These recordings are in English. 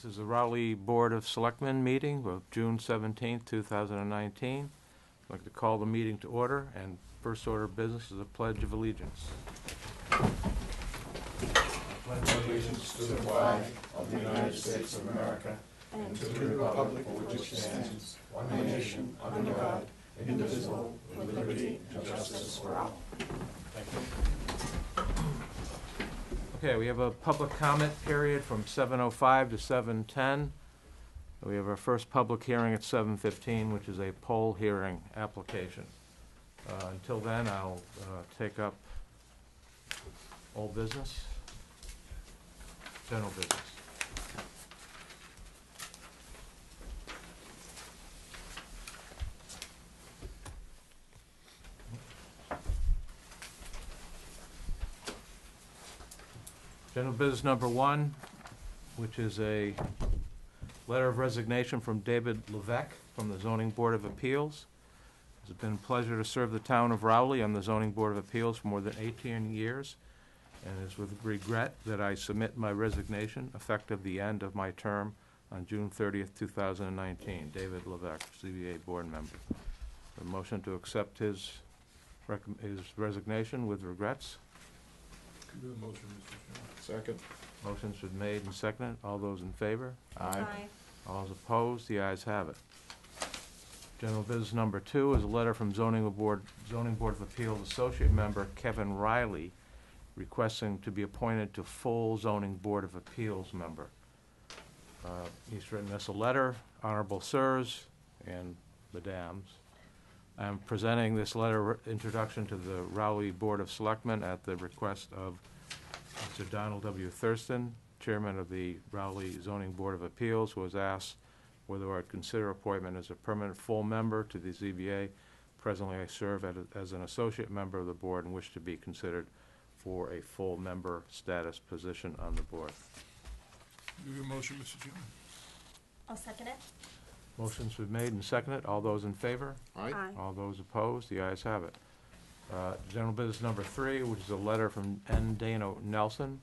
This is the Rowley Board of Selectmen meeting of June 17th, 2019. I'd like to call the meeting to order, and first order of business is a Pledge of Allegiance. Pledge allegiance to the flag of the United States of America and to the republic for which it stands, one nation, under God, indivisible, with liberty and justice for all. Thank you. Okay, we have a public comment period from 7:05 to 7:10. We have our first public hearing at 7:15, which is a poll hearing application. Until then, I'll take up old business, general business. General business number one, which is a letter of resignation from David Levesque from the Zoning Board of Appeals. It's been a pleasure to serve the town of Rowley on the Zoning Board of Appeals for more than 18 years, and it is with regret that I submit my resignation effective the end of my term on June 30th, 2019. David Levesque, ZBA board member. A motion to accept his resignation with regrets. Do the motion, Mr. Chairman. Second. Motion's been made and seconded. All those in favor? Aye. All those opposed? The ayes have it. General business number two is a letter from Zoning Board of Appeals Associate Member Kevin Riley requesting to be appointed to full Zoning Board of Appeals member. He's written us a letter, Honorable Sirs and Madams. I'm presenting this letter introduction to the Rowley Board of Selectmen at the request of Mr. Donald W. Thurston, Chairman of the Rowley Zoning Board of Appeals, who has asked whether I'd consider appointment as a permanent full member to the ZBA. Presently, I serve as an associate member of the board and wish to be considered for a full member status position on the board. Do your motion, Mr. Chairman. I'll second it. Motion's been made and seconded. All those in favor? Aye. All those opposed? The ayes have it. General business number three, which is a letter from N. Dano Nelson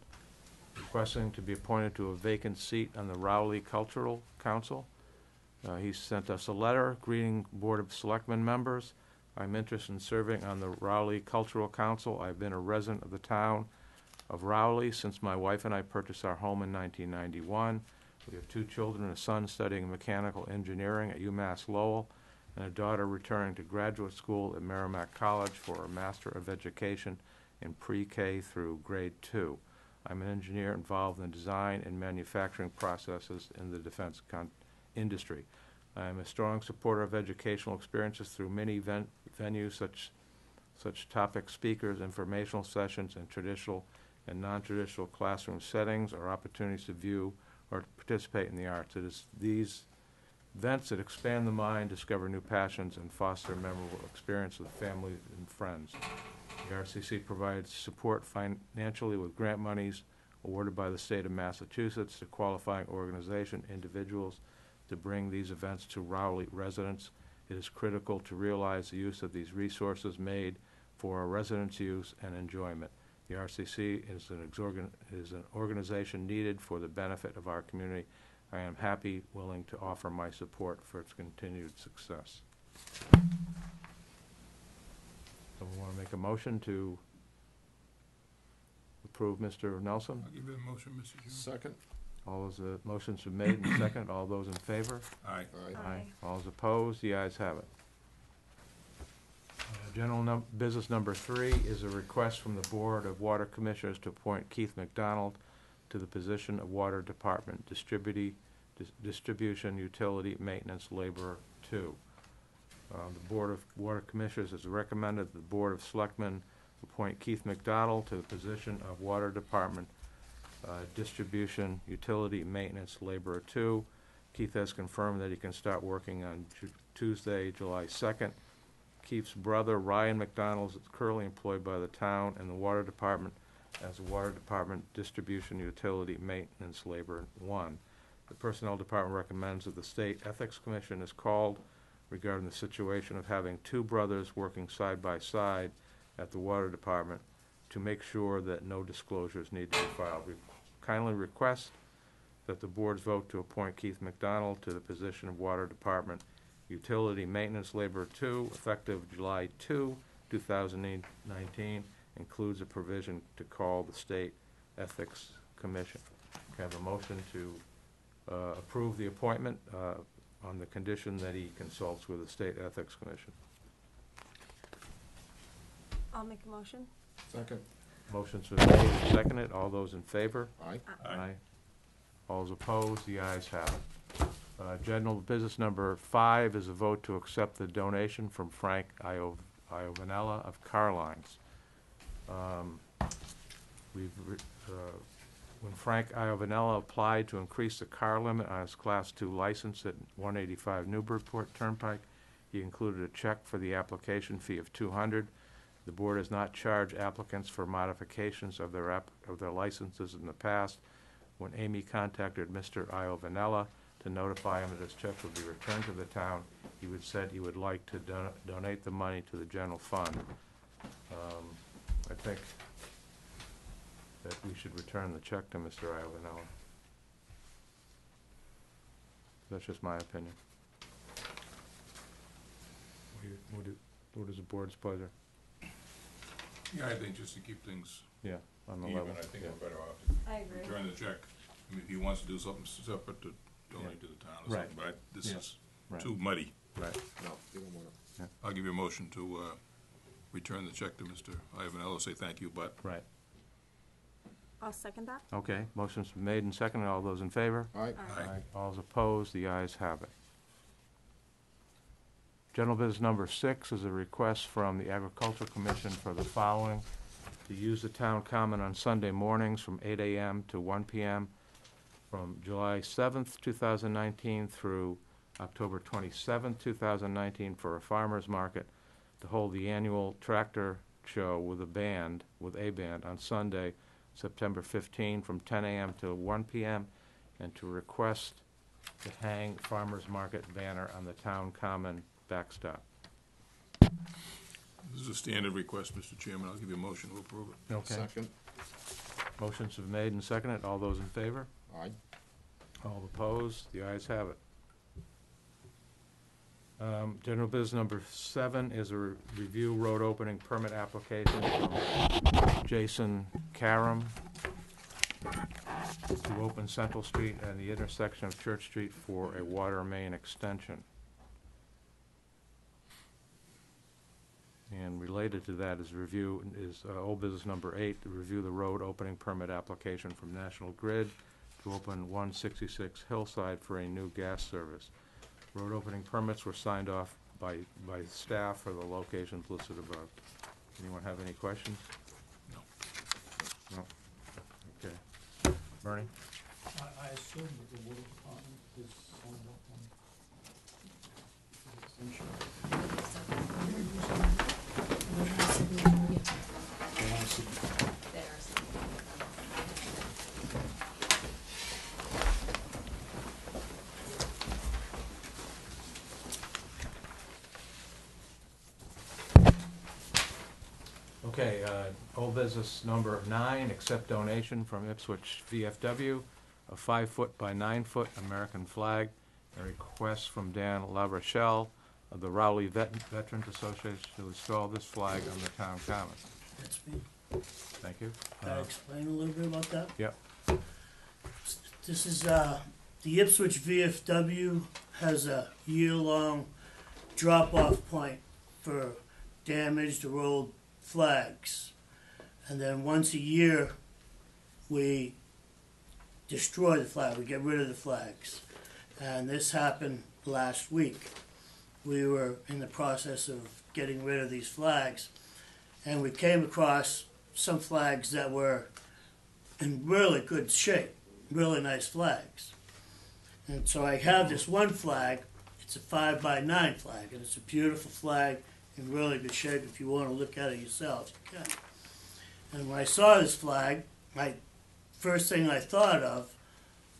requesting to be appointed to a vacant seat on the Rowley Cultural Council. He sent us a letter greeting Board of Selectmen members. I'm interested in serving on the Rowley Cultural Council. I've been a resident of the town of Rowley since my wife and I purchased our home in 1991. We have 2 children, a son studying mechanical engineering at UMass Lowell, and a daughter returning to graduate school at Merrimack College for a Master of Education in pre-K through grade 2. I'm an engineer involved in the design and manufacturing processes in the defense industry. I'm a strong supporter of educational experiences through many venues such topic speakers, informational sessions, and traditional and non-traditional classroom settings or opportunities to view or to participate in the arts. It is these events that expand the mind, discover new passions, and foster memorable experience with family and friends. The RCC provides support financially with grant monies awarded by the state of Massachusetts to qualifying organization individuals to bring these events to Rowley residents. It is critical to realize the use of these resources made for our residents' use and enjoyment. The RCC is an organization needed for the benefit of our community. I am happy, willing to offer my support for its continued success. So we want to make a motion to approve Mr. Nelson. I'll give you the motion, Mr. Chairman. Second. All those motions are made and second. All those in favor? Aye. Aye. All those opposed? The ayes have it. General business number 3 is a request from the Board of Water Commissioners to appoint Keith Mcdonald to the position of Water Department Distribution Utility Maintenance Laborer 2. The Board of Water Commissioners has recommended that the Board of Selectmen appoint Keith McDonald to the position of Water Department Distribution Utility Maintenance Laborer 2. Keith has confirmed that he can start working on Tuesday, July 2nd. Keith's brother, Ryan McDonald, is currently employed by the town and the Water Department as a Water Department Distribution Utility Maintenance Laborer 1. The Personnel Department recommends that the State Ethics Commission is called regarding the situation of having 2 brothers working side by side at the Water Department to make sure that no disclosures need to be filed. We kindly request that the board's vote to appoint Keith Mcdonald to the position of Water Department Utility Maintenance Laborer 2, effective July 2, 2019, includes a provision to call the State Ethics Commission. Can I have a motion to approve the appointment on the condition that he consults with the State Ethics Commission? I'll make a motion. Second. Motion's been made and seconded. All those in favor? Aye. Aye. All those opposed? The ayes have it. General business number 5 is a vote to accept the donation from Frank Iovanella of Car Lines. When Frank Iovanella applied to increase the car limit on his Class 2 license at 185 Newburyport Turnpike, he included a check for the application fee of $200. The board has not charged applicants for modifications of their licenses in the past. When Amy contacted Mr. Iovanella to notify him that his check would be returned to the town, he said he would like to donate the money to the general fund. I think that we should return the check to Mr. Iovanella. That's just my opinion. What is the board's pleasure? Yeah, I think just to keep things Yeah, on the even, level. I think Yeah. we're better off I agree. return the check. I mean, if he wants to do something separate to donate to the town or Right. something, but this Yeah. is Right. too muddy. Right. No, you don't want to. I'll give you a motion to return the check to Mr. Ivanello, say thank you, but Right. I'll second that. Okay, motion's been made and seconded. All those in favor? Aye. Aye. All those opposed? The ayes have it. General business number 6 is a request from the Agricultural Commission for the following: to use the town common on Sunday mornings from 8 a.m. to 1 p.m. from July 7th, 2019 through October 27th, 2019 for a farmer's market, to hold the annual tractor show with a band on Sunday, September 15 from 10 a.m. to 1 p.m. and to request to hang farmer's market banner on the town common backstop. this is a standard request, Mr. Chairman. I'll give you a motion to approve it. Okay. Second. Motions have made and seconded. All those in favor? Aye. All opposed? The ayes have it. General business number 7 is a review road opening permit application from Jason Karam to open Central Street and the intersection of Church Street for a water main extension. And related to that is old business number 8, to review the road opening permit application from National Grid to open 166 Hillside for a new gas service. Road opening permits were signed off by staff for the locations listed above. Anyone have any questions? No. No? Okay. Bernie? I assume that the water department is signed up on the extension. Okay, old business number 9, accept donation from Ipswich VFW, a 5-foot by 9-foot American flag, a request from Dan LaRochelle of the Rowley Veterans Association to install this flag on the town common. That's me. Thank you. Can I explain a little bit about that? Yep. This is, the Ipswich VFW has a year-long drop-off point for damaged or old flags. And then once a year, we destroy the flag, we get rid of the flags. And this happened last week. We were in the process of getting rid of these flags, and we came across some flags that were in really good shape, really nice flags. And so I have this one flag. It's a 5 by 9 flag, and it's a beautiful flag in really good shape. If you want to look at it yourselves, you can. And when I saw this flag, first thing I thought of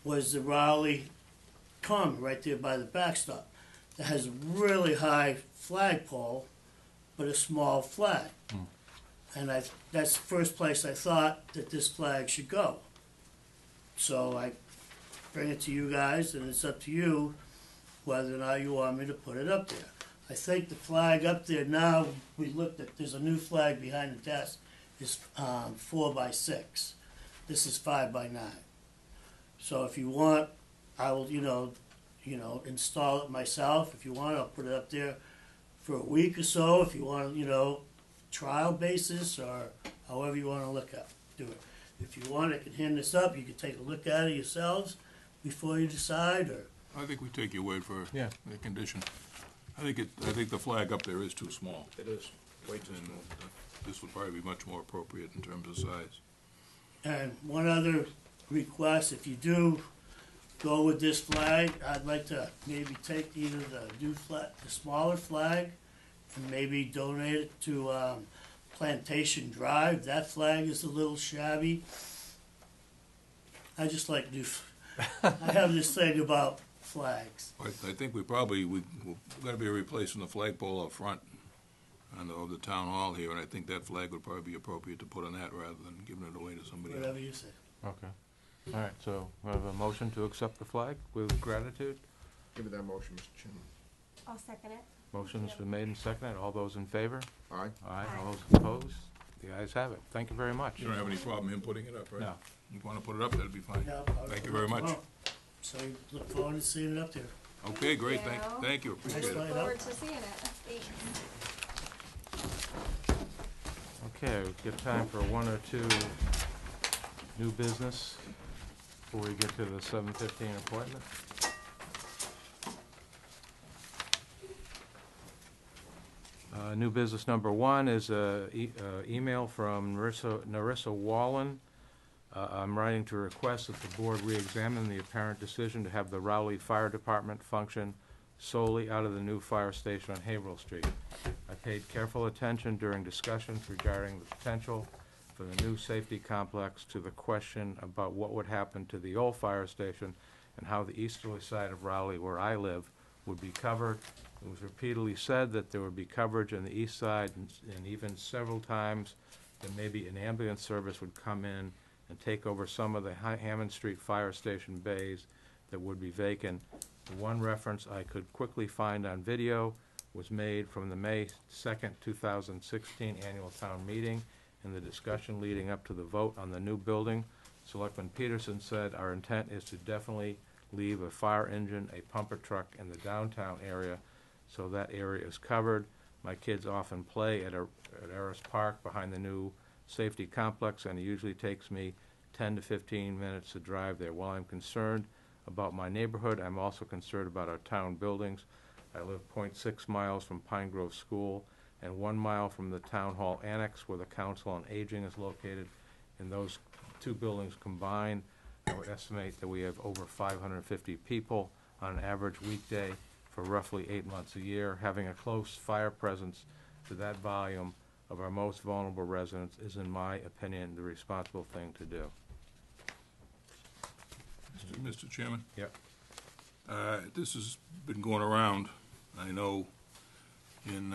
was the Rowley Common right there by the backstop. That has a really high flagpole, but a small flag. And that's the first place I thought that this flag should go. So I bring it to you guys, and it's up to you whether or not you want me to put it up there. I think the flag up there now, we looked at, there's a new flag behind the desk, is 4x6. This is 5x9. So if you want, I will, install it myself. If you want, I'll put it up there for a week or so. If you want, trial basis or however you want to do it. If you want, I can hand this up. You can take a look at it yourselves before you decide. Or I think we take your word for Yeah. the condition. I think the flag up there is too small. It is way too And small. this would probably be much more appropriate in terms of size. And one other request, if you do go with this flag, I'd like to maybe take either the new flag, the smaller flag, and maybe donate it to Plantation Drive. That flag is a little shabby. I just like new. I have this thing about flags. I think we're going to be replacing the flagpole up front of the town hall here, and I think that flag would probably be appropriate to put on that rather than giving it away to somebody else. Whatever you say. Okay. All right, so we have a motion to accept the flag with gratitude. Give me that motion, Mr. Chairman. I'll second it. Motion's been made and seconded. All those in favor? Aye. Aye. Aye. All those opposed? The ayes have it. Thank you very much. You don't have any problem him putting it up, right? No. You want to put it up, that'd be fine. Yeah, I'll Thank you put it very much. tomorrow. So look forward to seeing it up there. Okay, great, Thank you. thank you, I appreciate Next look it. slide. forward to seeing it. Thanks. Okay, we've got time for one or two new business before we get to the 7:15 appointment. New business number one is a email from Narissa Wallen. I'm writing to request that the board re-examine the apparent decision to have the Rowley Fire Department function solely out of the new fire station on Haverhill Street. I paid careful attention during discussions regarding the potential for the new safety complex to the question about what would happen to the old fire station and how the easterly side of Rowley, where I live, would be covered. It was repeatedly said that there would be coverage on the east side, and even several times that maybe an ambulance service would come in and take over some of the Hammond Street Fire Station bays that would be vacant. The one reference I could quickly find on video was made from the May 2nd, 2016 annual town meeting. In the discussion leading up to the vote on the new building, Selectman Peterson said, "Our intent is to definitely leave a fire engine, a pumper truck in the downtown area, so that area is covered. My kids often play at Eris Park behind the new safety complex, and it usually takes me 10 to 15 minutes to drive there. While I'm concerned about my neighborhood, I'm also concerned about our town buildings. I live 0.6 miles from Pine Grove School and 1 mile from the Town Hall Annex, where the Council on Aging is located. In those two buildings combined, I would estimate that we have over 550 people on an average weekday for roughly 8 months a year. Having a close fire presence to that volume of our most vulnerable residents is, in my opinion, the responsible thing to do." Mr. Chairman? Yep. This has been going around. I know in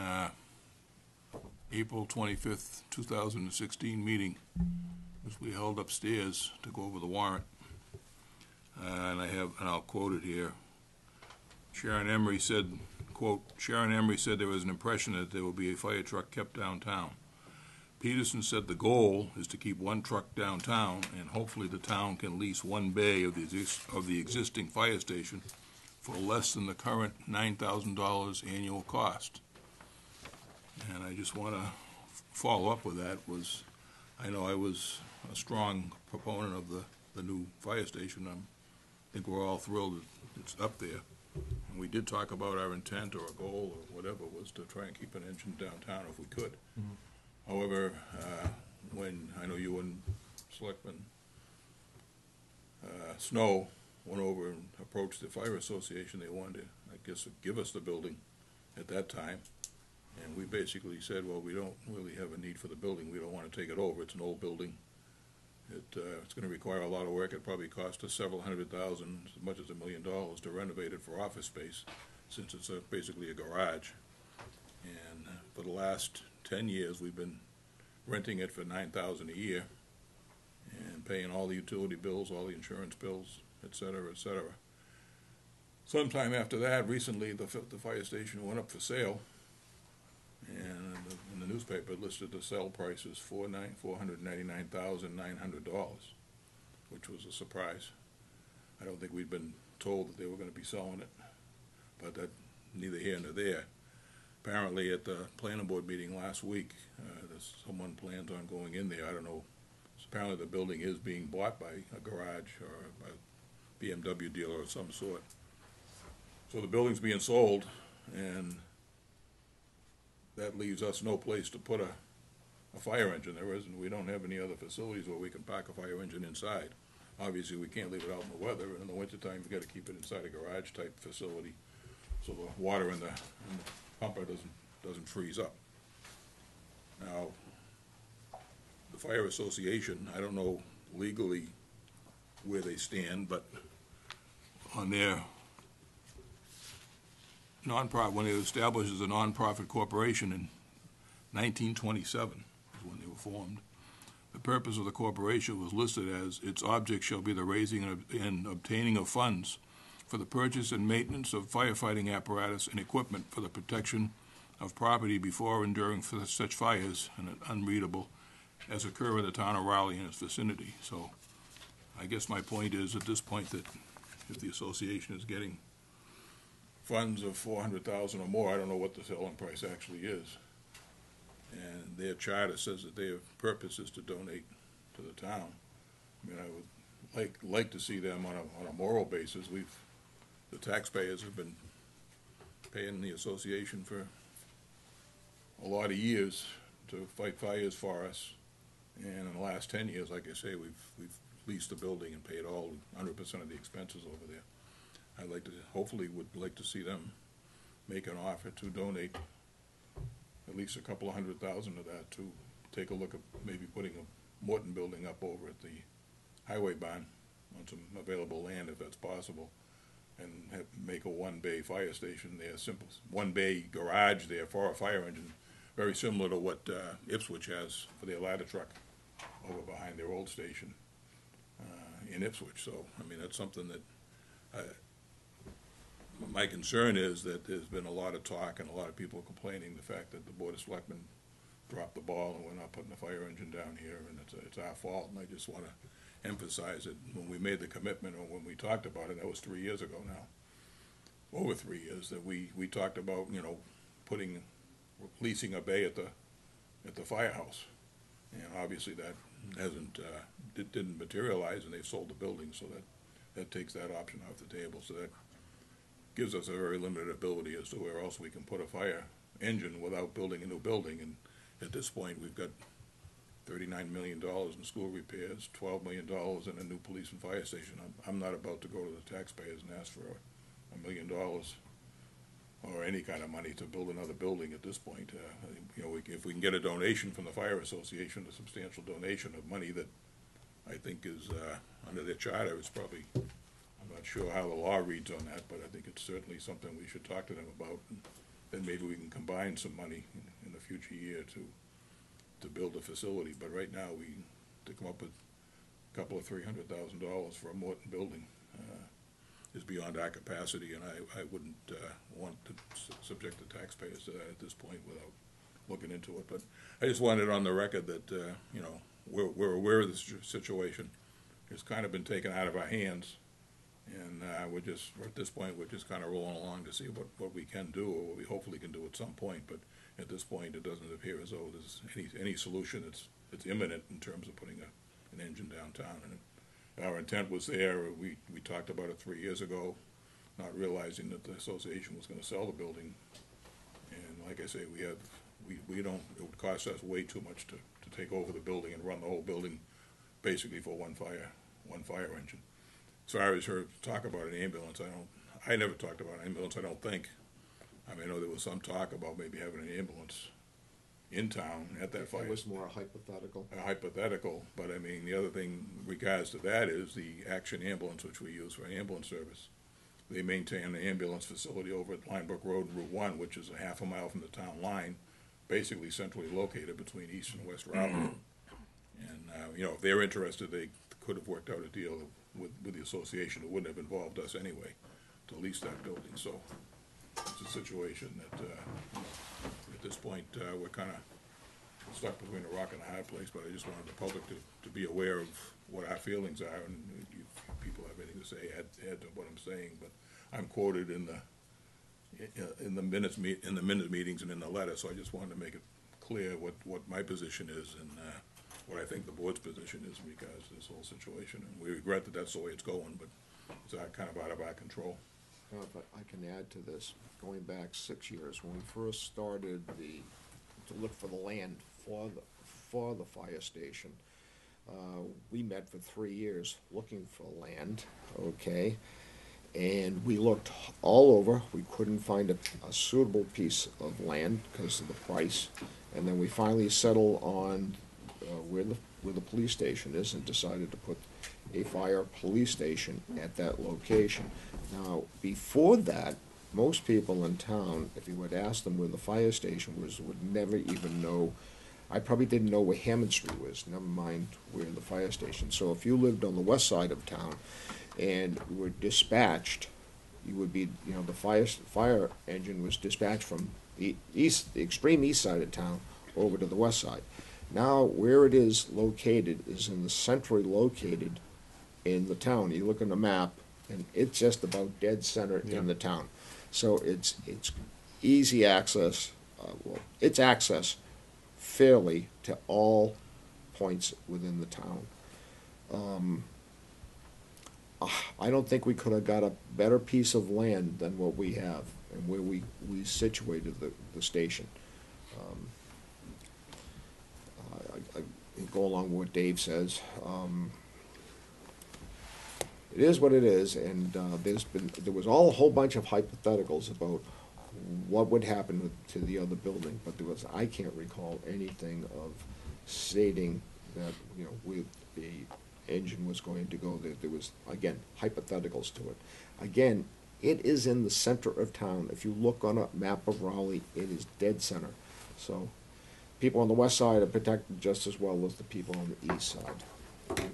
April 25th, 2016 meeting, which we held upstairs to go over the warrant, and I'll quote it here. Sharon Emery said, quote, "Sharon Emery said there was an impression that there will be a fire truck kept downtown. Peterson said the goal is to keep one truck downtown, and hopefully the town can lease one bay of the existing fire station for less than the current $9,000 annual cost." And I just want to follow up with that. I know I was a strong proponent of the new fire station. I think we're all thrilled that it's up there. And we did talk about our intent or a goal or whatever was to try and keep an engine downtown if we could. Mm-hmm. However, when I know you and Selectman Snow went over and approached the fire association, they wanted to, I guess, give us the building at that time. And we basically said, well, we don't really have a need for the building. We don't want to take it over. It's an old building. It's going to require a lot of work. It probably cost us several $100,000, as much as $1 million, to renovate it for office space, since it's basically a garage. And for the last 10 years, we've been renting it for $9,000 a year. and paying all the utility bills, all the insurance bills, et cetera, et cetera. Sometime after that, recently, the fire station went up for sale, and in the newspaper it listed the sale price as $499,900, which was a surprise. I don't think we'd been told that they were going to be selling it, but that neither here nor there. Apparently, at the planning board meeting last week, someone plans on going in there. I don't know. Apparently, the building is being bought by a garage or a BMW dealer of some sort. So the building's being sold, and that leaves us no place to put a fire engine. We don't have any other facilities where we can park a fire engine inside. Obviously, we can't leave it out in the weather, and in the wintertime, we've got to keep it inside a garage-type facility so the water in the pumper doesn't freeze up. Now, the Fire Association, I don't know legally where they stand, but on their nonprofit, when it was established as a nonprofit corporation in 1927 is when they were formed. The purpose of the corporation was listed as its object shall be the raising and obtaining of funds for the purchase and maintenance of firefighting apparatus and equipment for the protection of property before and during such fires, and unreadable, as occur in the town of Raleigh and its vicinity. So I guess my point is, at this point, that if the association is getting funds of $400,000 or more, I don't know what the selling price actually is. And their charter says that their purpose is to donate to the town. I mean, I would like to see them on a moral basis. The taxpayers have been paying the association for a lot of years to fight fires for us. And in the last 10 years, like I say, we've leased the building and paid all 100% of the expenses over there. Would like to see them make an offer to donate at least a couple of $100,000 of that to take a look at maybe putting a Morton building up over at the highway barn on some available land, if that's possible, and make a one-bay fire station there, simple one-bay garage there for a fire engine, very similar to what Ipswich has for their ladder truck over behind their old station in Ipswich. So, I mean, that's something that my concern is that there's been a lot of talk and a lot of people complaining the fact that the Board of Selectmen dropped the ball and we're not putting the fire engine down here, and it's our fault. And I just want to emphasize that when we made the commitment, or when we talked about it, that was 3 years ago now, over 3 years, that we talked about, leasing a bay at the firehouse, and obviously that didn't materialize, and they've sold the building, so that takes that option off the table. So that gives us a very limited ability as to where else we can put a fire engine without building a new building. And at this point, we've got $39 million in school repairs, $12 million in a new police and fire station. I'm not about to go to the taxpayers and ask for $1 million or any kind of money to build another building at this point. If we can get a donation from the Fire Association, a substantial donation of money that I think is under their charter, it's probably, I'm not sure how the law reads on that, but I think it's certainly something we should talk to them about. And then maybe we can combine some money in the future year to build a facility. But right now, to come up with a couple of $300,000 for a Morton building is beyond our capacity, and I wouldn't want to subject the taxpayers to that at this point without looking into it. But I just wanted on the record that we're aware of this situation. It's kind of been taken out of our hands, and at this point we're just kind of rolling along to see what we can do, or what we hopefully can do at some point. But at this point, it doesn't appear as though there's any solution that's imminent in terms of putting an engine downtown. And our intent was there. We talked about it 3 years ago, not realizing that the association was going to sell the building. And like I say, we don't. It would cost us way too much to take over the building and run the whole building, basically for one fire engine. As far as her talk about an ambulance, I never talked about an ambulance. I don't think. I mean, I know there was some talk about maybe having an ambulance in town at that fire. It was more a hypothetical. But I mean, the other thing in regards to that is the Action Ambulance, which we use for ambulance service. They maintain an ambulance facility over at Linebrook Road and Route 1, which is a half a mile from the town line, basically centrally located between East and West Raleigh. And, if they're interested, they could have worked out a deal with the association. It wouldn't have involved us anyway to lease that building. So it's a situation that, at this point, we're kind of stuck between a rock and a hard place, but I just wanted the public to be aware of what our feelings are, and if people have anything to say, add to what I'm saying. But I'm quoted in the minute meetings and in the letter, so I just wanted to make it clear what my position is and what I think the board's position is in regards to this whole situation. And we regret that that's the way it's going, but it's kind of out of our control. If I can add to this, going back 6 years, when we first started to look for the land for the fire station, we met for 3 years looking for land, okay? And we looked all over. We couldn't find a suitable piece of land because of the price. And then we finally settled on where the police station is and decided to put a fire police station at that location. Now, before that, most people in town, if you would ask them where the fire station was, would never even know. I probably didn't know where Hammond Street was, never mind where the fire station. So if you lived on the west side of town and were dispatched, you would be, the fire engine was dispatched from the extreme east side of town over to the west side. Now, where it is located is in the centrally located in the town. You look on the map, and it's just about dead center in the town. So it's easy access. It's access fairly to all points within the town. I don't think we could have got a better piece of land than what we have and where we situated the station. I go along with what Dave says. It is what it is, and there was a whole bunch of hypotheticals about what would happen to the other building, but I can't recall anything of stating that where the engine was going to go. There was, again, hypotheticals to it. Again, it is in the center of town. If you look on a map of Raleigh, it is dead center. So people on the west side are protected just as well as the people on the east side.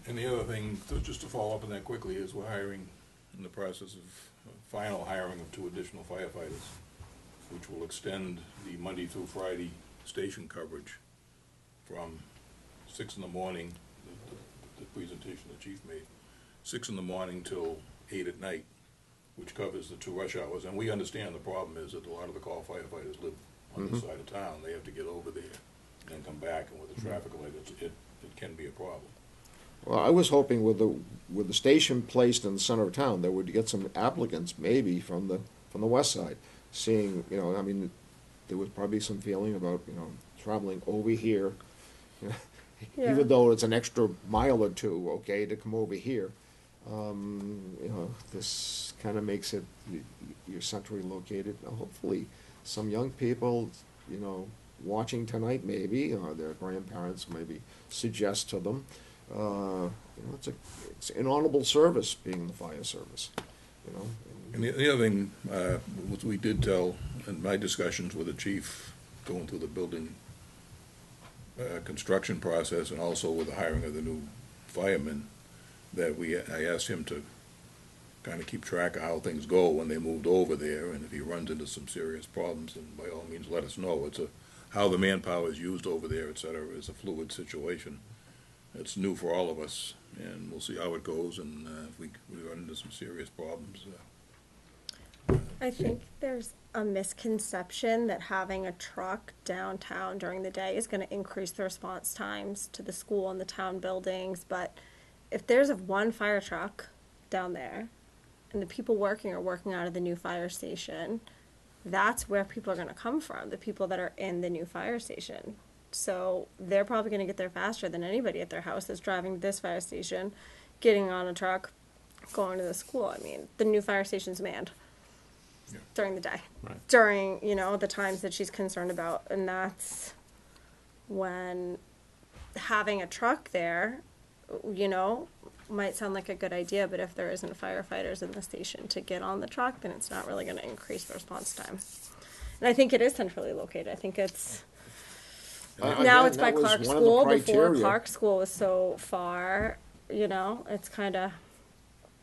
And the other thing, just to follow up on that quickly, is we're hiring, in the process of final hiring of 2 additional firefighters, which will extend the Monday through Friday station coverage from 6 in the morning, the presentation the chief made, 6 in the morning till 8 at night, which covers the 2 rush hours. And we understand the problem is that a lot of the call firefighters live on this side of town. They have to get over there and come back, and with the traffic light, it can be a problem. Well, I was hoping with the station placed in the center of town, that would get some applicants maybe from the west side. Seeing, I mean, there was probably some feeling about, traveling over here, Yeah. even though it's an extra mile or 2, okay, to come over here. This kind of makes it, you're centrally located. Now, hopefully, some young people, watching tonight maybe, or their grandparents maybe suggest to them, it's an honorable service being the fire service, And the other thing, which we did tell in my discussions with the chief, going through the building construction process and also with the hiring of the new firemen, that I asked him to kind of keep track of how things go when they moved over there, and if he runs into some serious problems, then by all means let us know. It's how the manpower is used over there, et cetera, is a fluid situation. It's new for all of us, and we'll see how it goes, and if we run into some serious problems. I think there's a misconception that having a truck downtown during the day is going to increase the response times to the school and the town buildings, but if there's one fire truck down there and the people working are working out of the new fire station, that's where people are going to come from, the people that are in the new fire station. So they're probably going to get there faster than anybody at their house that's driving to this fire station, getting on a truck, going to the school. I mean, the new fire station's manned during the day, during, the times that she's concerned about. And that's when having a truck there, might sound like a good idea, but if there isn't firefighters in the station to get on the truck, then it's not really going to increase the response time. And I think it is centrally located. I think it's... Now Again, it's by that was Clark one of the School. Before criteria. Clark School was so far, you know, it's kind of,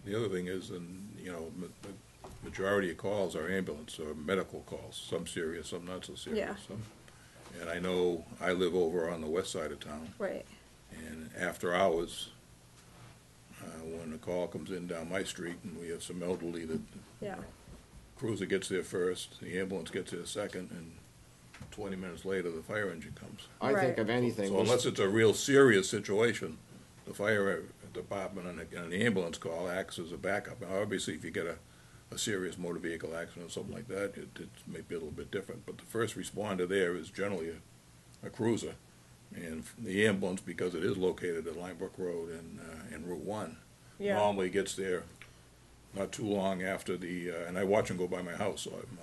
The other thing is, and, you know, the majority of calls are ambulance or medical calls, some serious, some not so serious. Yeah. And I know I live over on the west side of town, right. and after hours, when a call comes in down my street and we have some elderly that, Yeah. cruiser gets there first, the ambulance gets there second, and 20 minutes later, the fire engine comes. I think Right. if anything, So unless it's a real serious situation, the fire department and the ambulance call acts as a backup. Now, obviously, if you get a serious motor vehicle accident or something like that, it may be a little bit different. But the first responder there is generally a cruiser. And the ambulance, because it is located at Linebrook Road and Route 1, Yeah. normally gets there not too long after and I watch them go by my house, so I'm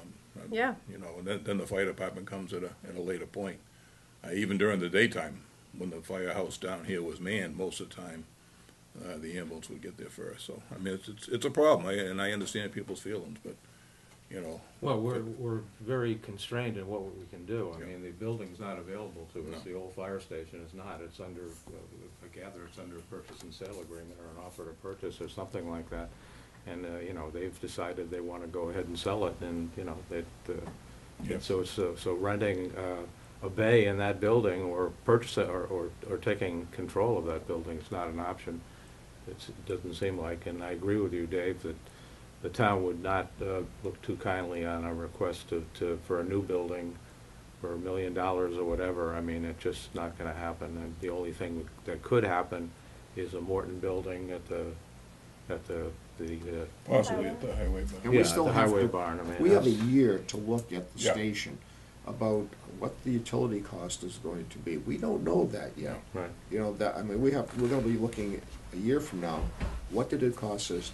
Yeah. you know, and then the fire department comes at a later point. Even during the daytime, when the firehouse down here was manned, most of the time, the ambulance would get there first. So, I mean, it's a problem, and I understand people's feelings, but, you know. Well, we're very constrained in what we can do. I Yeah. mean, the building's not available to us. No. The old fire station is not. It's under, I gather it's under a purchase and sale agreement or an offer to purchase or something like that. And, you know, they've decided they want to go ahead and sell it, and, you know, Yeah. so renting a bay in that building or purchase it or taking control of that building is not an option. It doesn't seem like, and I agree with you, Dave, that the town would not look too kindly on a request for a new building for $1 million or whatever. I mean, it's just not going to happen. And the only thing that could happen is a Morton building at the Possibly at the highway, but. And we yeah, still the have highway to- barn. I mean, we have a that's- year to look at the Yeah. station about what the utility cost is going to be. We don't know that yet. Right. You know, that, I mean, we're gonna be looking a year from now, what did it cost us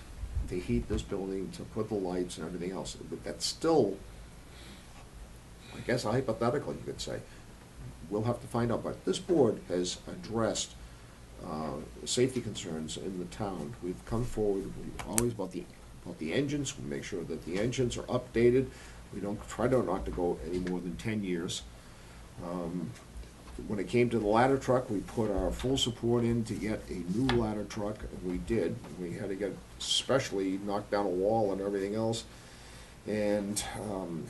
to heat this building, to put the lights and everything else? But that's still, I guess hypothetical, you could say. We'll have to find out, but this board has addressed safety concerns in the town. We've come forward, always about the engines, we make sure that the engines are updated. We don't try not to go any more than 10 years. When it came to the ladder truck, we put our full support in to get a new ladder truck, and we did. We had to get specially knock down a wall and everything else. And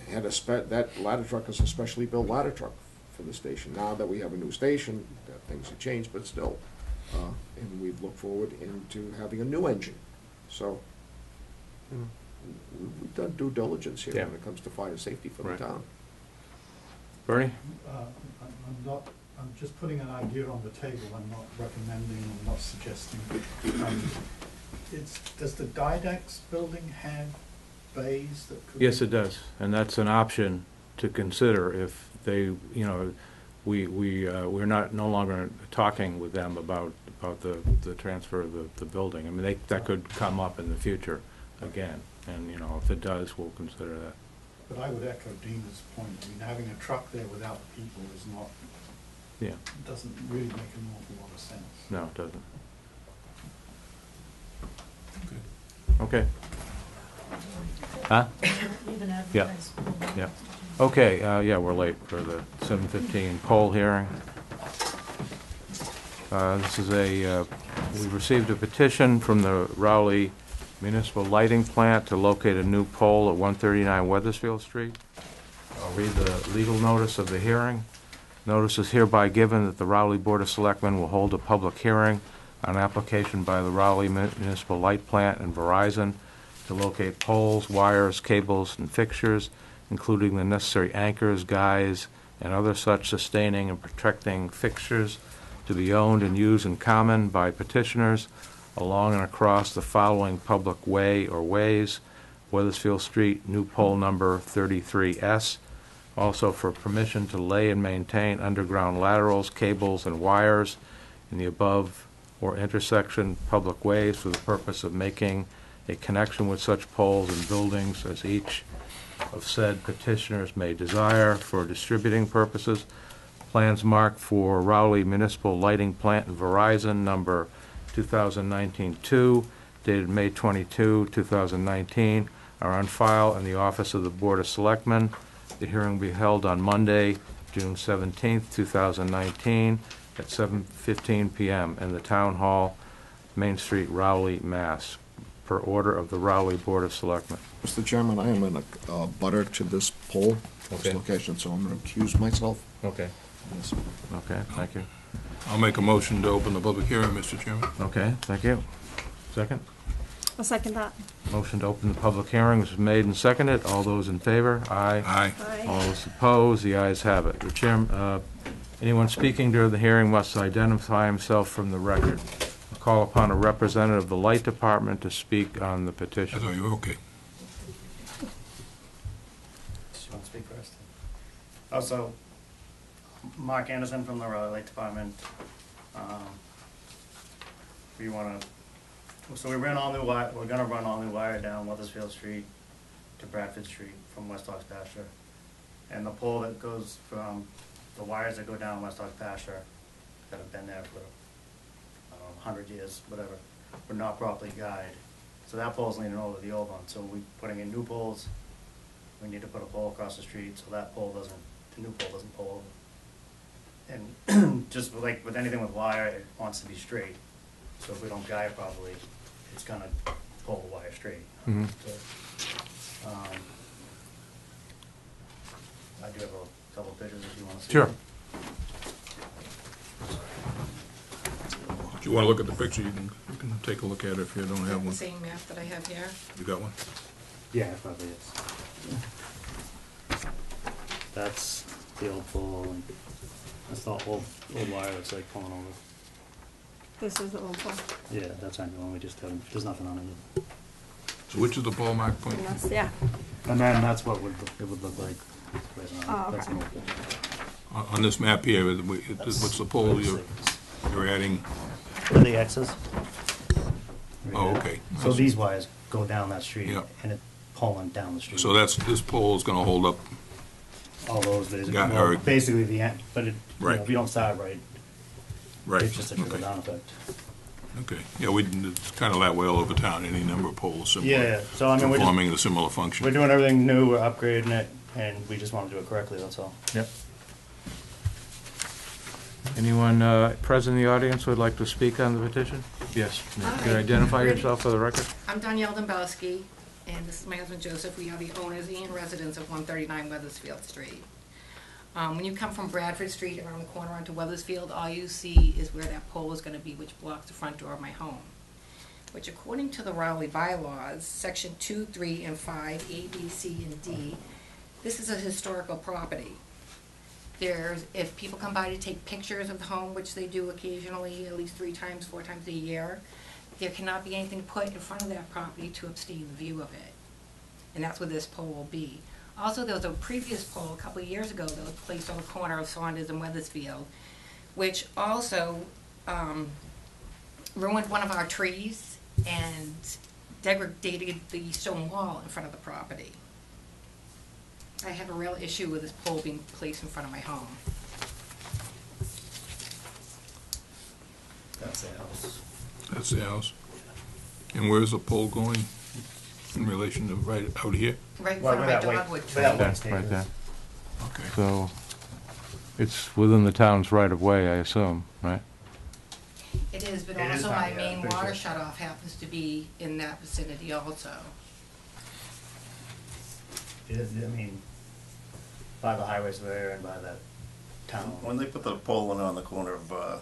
that ladder truck is a specially built ladder truck for the station. Now that we have a new station, things have changed, but still. And we've looked forward into having a new engine. So we've done due diligence here Yeah. when it comes to fire safety for the Right. town. Bernie? I'm just putting an idea on the table, I'm not recommending, I'm not suggesting. Does the Didex building have bays that could? Yes, it does, and that's an option to consider if they, you know, we're no longer talking with them about the transfer of the building. I mean, that could come up in the future again, and, you know, if it does, we'll consider that. But I would echo Dina's point, I mean, having a truck there without people is not, Yeah, doesn't really make an awful lot of sense. no, it doesn't. Okay. Okay. Huh? Yeah, yeah. Okay, yeah, we're late for the 7:15 poll hearing. This is we received a petition from the Rowley Municipal Lighting Plant to locate a new pole at 139 Weathersfield Street. I'll read the legal notice of the hearing. Notice is hereby given that the Rowley Board of Selectmen will hold a public hearing on application by the Rowley Municipal Light Plant and Verizon to locate poles, wires, cables, and fixtures, including the necessary anchors, guys, and other such sustaining and protecting fixtures to be owned and used in common by petitioners along and across the following public way or ways: Weathersfield Street, new pole number 33S. Also for permission to lay and maintain underground laterals, cables, and wires in the above or intersection public ways for the purpose of making a connection with such poles and buildings as each of said petitioners may desire for distributing purposes. Plans marked for Rowley Municipal Lighting Plant and Verizon, number 2019-2, dated May 22, 2019, are on file in the office of the Board of Selectmen. The hearing will be held on Monday, June 17th, 2019, at 7:15 PM in the Town Hall, Main Street, Rowley, Mass., per order of the Rowley Board of Selectmen. Mr. Chairman, I am in a butter to this pole, Okay. this location, so I'm going to accuse myself. Okay. Yes. Okay, thank you. I'll make a motion to open the public hearing, Mr. Chairman. Okay, thank you. Second? I'll second that. Motion to open the public hearing was made and seconded. All those in favor? Aye. Aye. All those opposed? The ayes have it. The chair, anyone speaking during the hearing must identify himself from the record. I'll call upon a representative of the Light Department to speak on the I petition. thought you were okay. Just want to speak first. Also, Mark Anderson from the Raleigh Light Department. We want to, so we ran all new wire, we're gonna run all new wire down Weathersfield Street to Bradford Street from West Ox Pasture. And the pole that goes from, the wires that go down West Ox Pasture that have been there for, I don't know, 100 years, whatever, were not properly guided. So that pole's leaning over the old one, so we're putting in new poles. We need to put a pole across the street so that pole doesn't, the new pole doesn't pull over. And just like with anything with wire, it wants to be straight. So if we don't guide it properly, it's gonna pull the wire straight. Mhm. So, I do have a couple pictures if you wanna see. Sure. them. If you want to look at the picture, you can take a look at it if you don't have The one. same map that I have here. You got one? Yeah, it probably is. That's the old pole, and that's the old wire that's like pulling over. This is the old pole. Yeah, that's our new one, we just haven't, there's nothing on it. So which is the pole, Mark? Point? And that's, yeah. And then that's what it would look like right now. Oh, That's okay. an old pole. On this map here, what's the pole you're adding? Where the X's? Right Oh, there. okay. So these wires go down that street, Yeah. and it's pulling down the street. So this pole is gonna hold up, All those, basically, Yeah, well, or- basically the end, but it, you know, Right. if you don't start right, right? it's just a trickle Okay. down effect. Okay, yeah, it's kind of that way all over town, any number of poles Yeah, similar, yeah, so I mean, performing a similar function. we're doing everything new, we're upgrading it, and we just wanna do it correctly, that's all. Yep. Anyone present in the audience would like to speak on the petition? Yes. Can you Hi. identify Ready? yourself for the record? I'm Danielle Dombrowski, and this is my husband Joseph. We are the owners and residents of 139 Weathersfield Street. When you come from Bradford Street around the corner onto Weathersfield, all you see is where that pole is gonna be, which blocks the front door of my home. Which according to the Raleigh bylaws, section 2, 3, and 5, A, B, C, and D, this is a historical property. If people come by to take pictures of the home, which they do occasionally, at least 3 times, 4 times a year, there cannot be anything put in front of that property to obscure the view of it. And that's where this pole will be. Also, there was a previous pole a couple of years ago that was placed on the corner of Saunders and Weathersfield, which also ruined one of our trees and degraded the stone wall in front of the property. I have a real issue with this pole being placed in front of my home. That's the house. That's the house. And where's the pole going in relation to right out here? Right in Well, front of my where that dogwood where tree. that Yeah, white stake right is. there. Okay. So, it's within the town's right-of-way, I assume, right? It is, but It is also not, my yeah, main pretty water sure. shutoff happens to be in that vicinity also. It is, I mean, by the highway surveyor and by that town. When they put the pole in on the corner of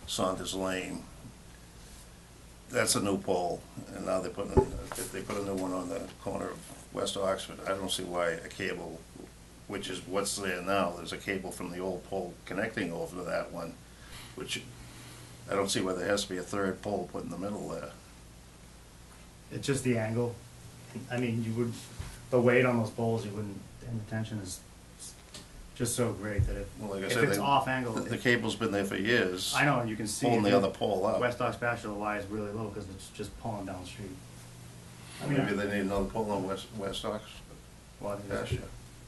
Saunders Lane, that's a new pole, and now they're putting, if they put a new one on the corner of West Oxford, I don't see why a cable, which is what's there now, there's a cable from the old pole connecting over to that one, which I don't see why there has to be a third pole put in the middle there. It's just the angle. I mean, you would, the weight on those poles, you wouldn't, and the tension is just so great that Well, like I if said, it's off angle, The cable's been there for years. I know, you can see. Pulling it. the other pole up. West Ox Pasture, the wire is really low because it's just pulling down the street. I mean, Maybe they need another pole on West Ox well, Pasture.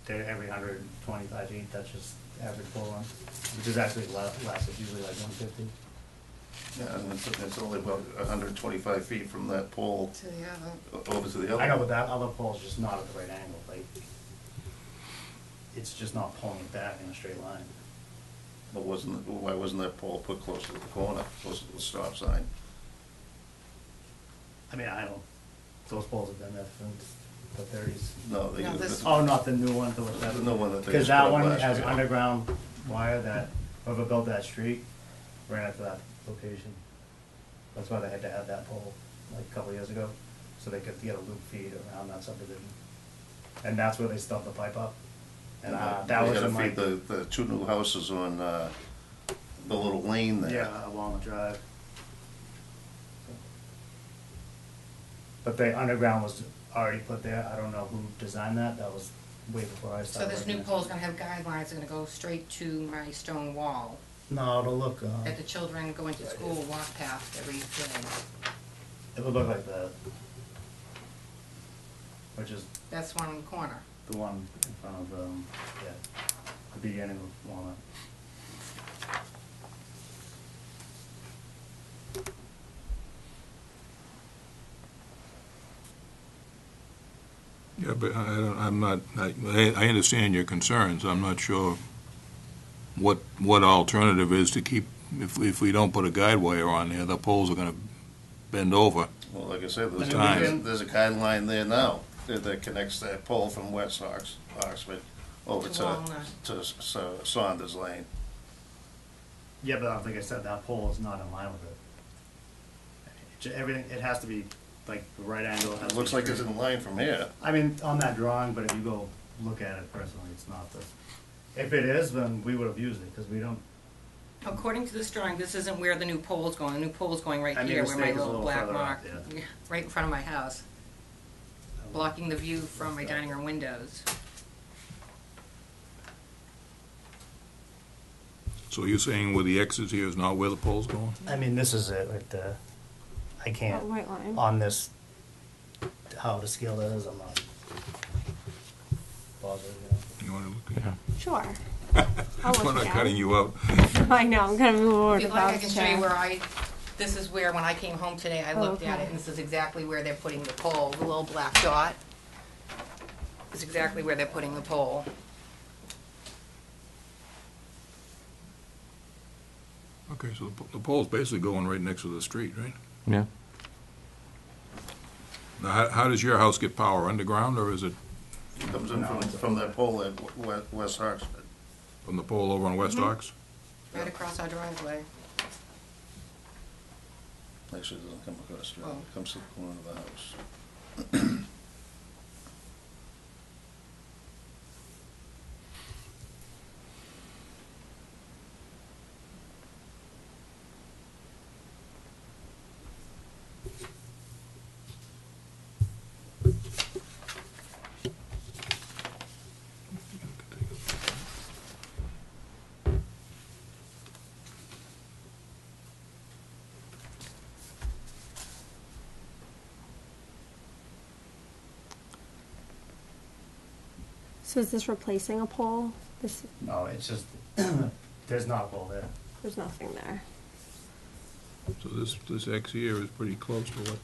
they're every 125 feet, that's just average pull on, which is actually less, it's usually like 150. Yeah, and it's only about 125 feet from that pole To the other. over to the other. I know, but that other pole's just not at the right angle, like, it's just not pulling it back in a straight line. But why wasn't that pole put closer to the corner, closer to the stop sign? I mean, I don't, those poles have been there since the thirties. No, No, this- Oh, not the new one, the new one that they because just that put up one last has year. underground wire that, whoever built that street ran it to that location. That's why they had to have that pole, like a couple years ago, so they could get a loop feed around that subdivision. And that's where they stubbed the pipe up. And that was They in gotta like, feed the two new houses on, the little lane there. yeah, along the drive. But the underground was already put there, I don't know who designed that, that was way before I So started. this working new there. pole's gonna have guidelines, it's gonna go straight to my stone wall, No, it'll look, that the children going to school walk past every day. it would look like that. Which is That's one in the corner. the one in front of, yeah, the beginning of Walnut. Yeah, but I understand your concerns. I'm not sure what alternative is to keep, if we don't put a guide wire on there, the poles are gonna bend over. Well, like I said, Time. there's a guideline there now that connects that pole from West Oxford over To to, Walnut. Saunders Lane. Yeah, but like I said, that pole is not in line with it. Everything, it has to be like the right angle. It looks like it's in line from here. I mean, on that drawing, but if you go look at it personally, it's not this. If it is, then we would have used it, because we don't, According to this drawing, this isn't where the new pole's going, the new pole's going right I mean, here, the where my stake is a little little black further mark, up, yeah. right in front of my house, blocking the view from my dining room windows. So you're saying where the X is here is not where the pole's going? I mean, this is it right there. I can't, Oh, white line. on this, how to scale that is, I'm not positive, You wanna look at it? Sure. I'll We're look not again. cutting you out. I know, I'm gonna move over If to you'd like, I Bob's can show you chair. where this is where, when I came home today, I looked at Okay. it, and this is exactly where they're putting the pole, the little black dot. Is exactly where they're putting the pole. Okay, so the pole's basically going right next to the street, right? Yeah. Now, how does your house get power, underground, or is it It comes in from that pole at West Oxford. from the pole over on West Ox? Right across our driveway. Actually, it doesn't come across the street, Oh. it comes to the corner of the house. So is this replacing a pole? This, No, it's just, there's not a pole there. there's nothing there. So this X here is pretty close to what?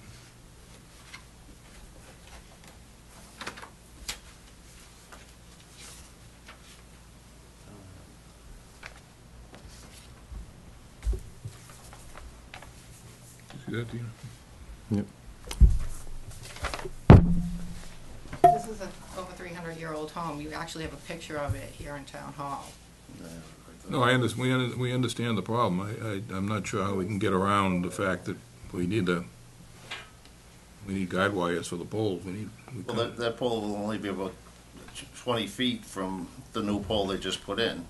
See that, Dina? Yep. This is a over 300-year-old home. You actually have a picture of it here in Town Hall. No, we understand the problem. I'm not sure how we can get around the fact that we need guide wires for the poles. Well, that pole will only be about 20 feet from the new pole they just put in.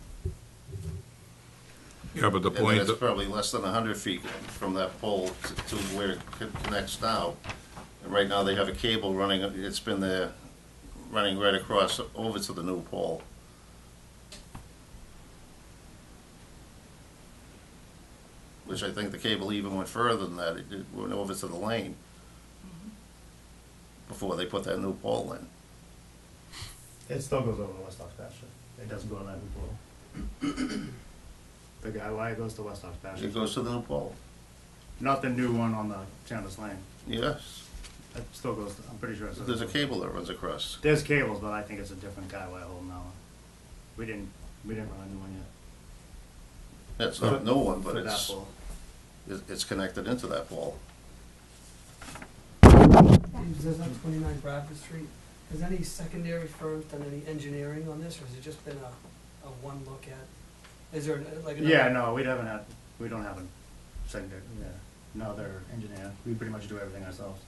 Yeah, but the And point, then it's probably less than 100 feet from that pole to where it connects now. And right now, they have a cable running, it's been there, running right across over to the new pole. Which I think the cable even went further than that, it went over to the lane before they put that new pole in. It still goes over to West Ox pasture. It doesn't go to that new pole. The guy wire goes to West Ox pasture. It goes to the new pole. Not the new one on the Chandler's Lane. Yes, It still goes, I'm pretty sure it's. there's a cable that runs across. There's cables, but I think it's a different guy wire holding that one. We didn't run a new one yet. It's not a new one, but For that it's, pole. it's connected into that pole. Says on 29 Bradford Street, has any secondary firms done any engineering on this, or has it just been a one look at? Is there like another? Yeah, no, we don't have a secondary, another engineer. We pretty much do everything ourselves.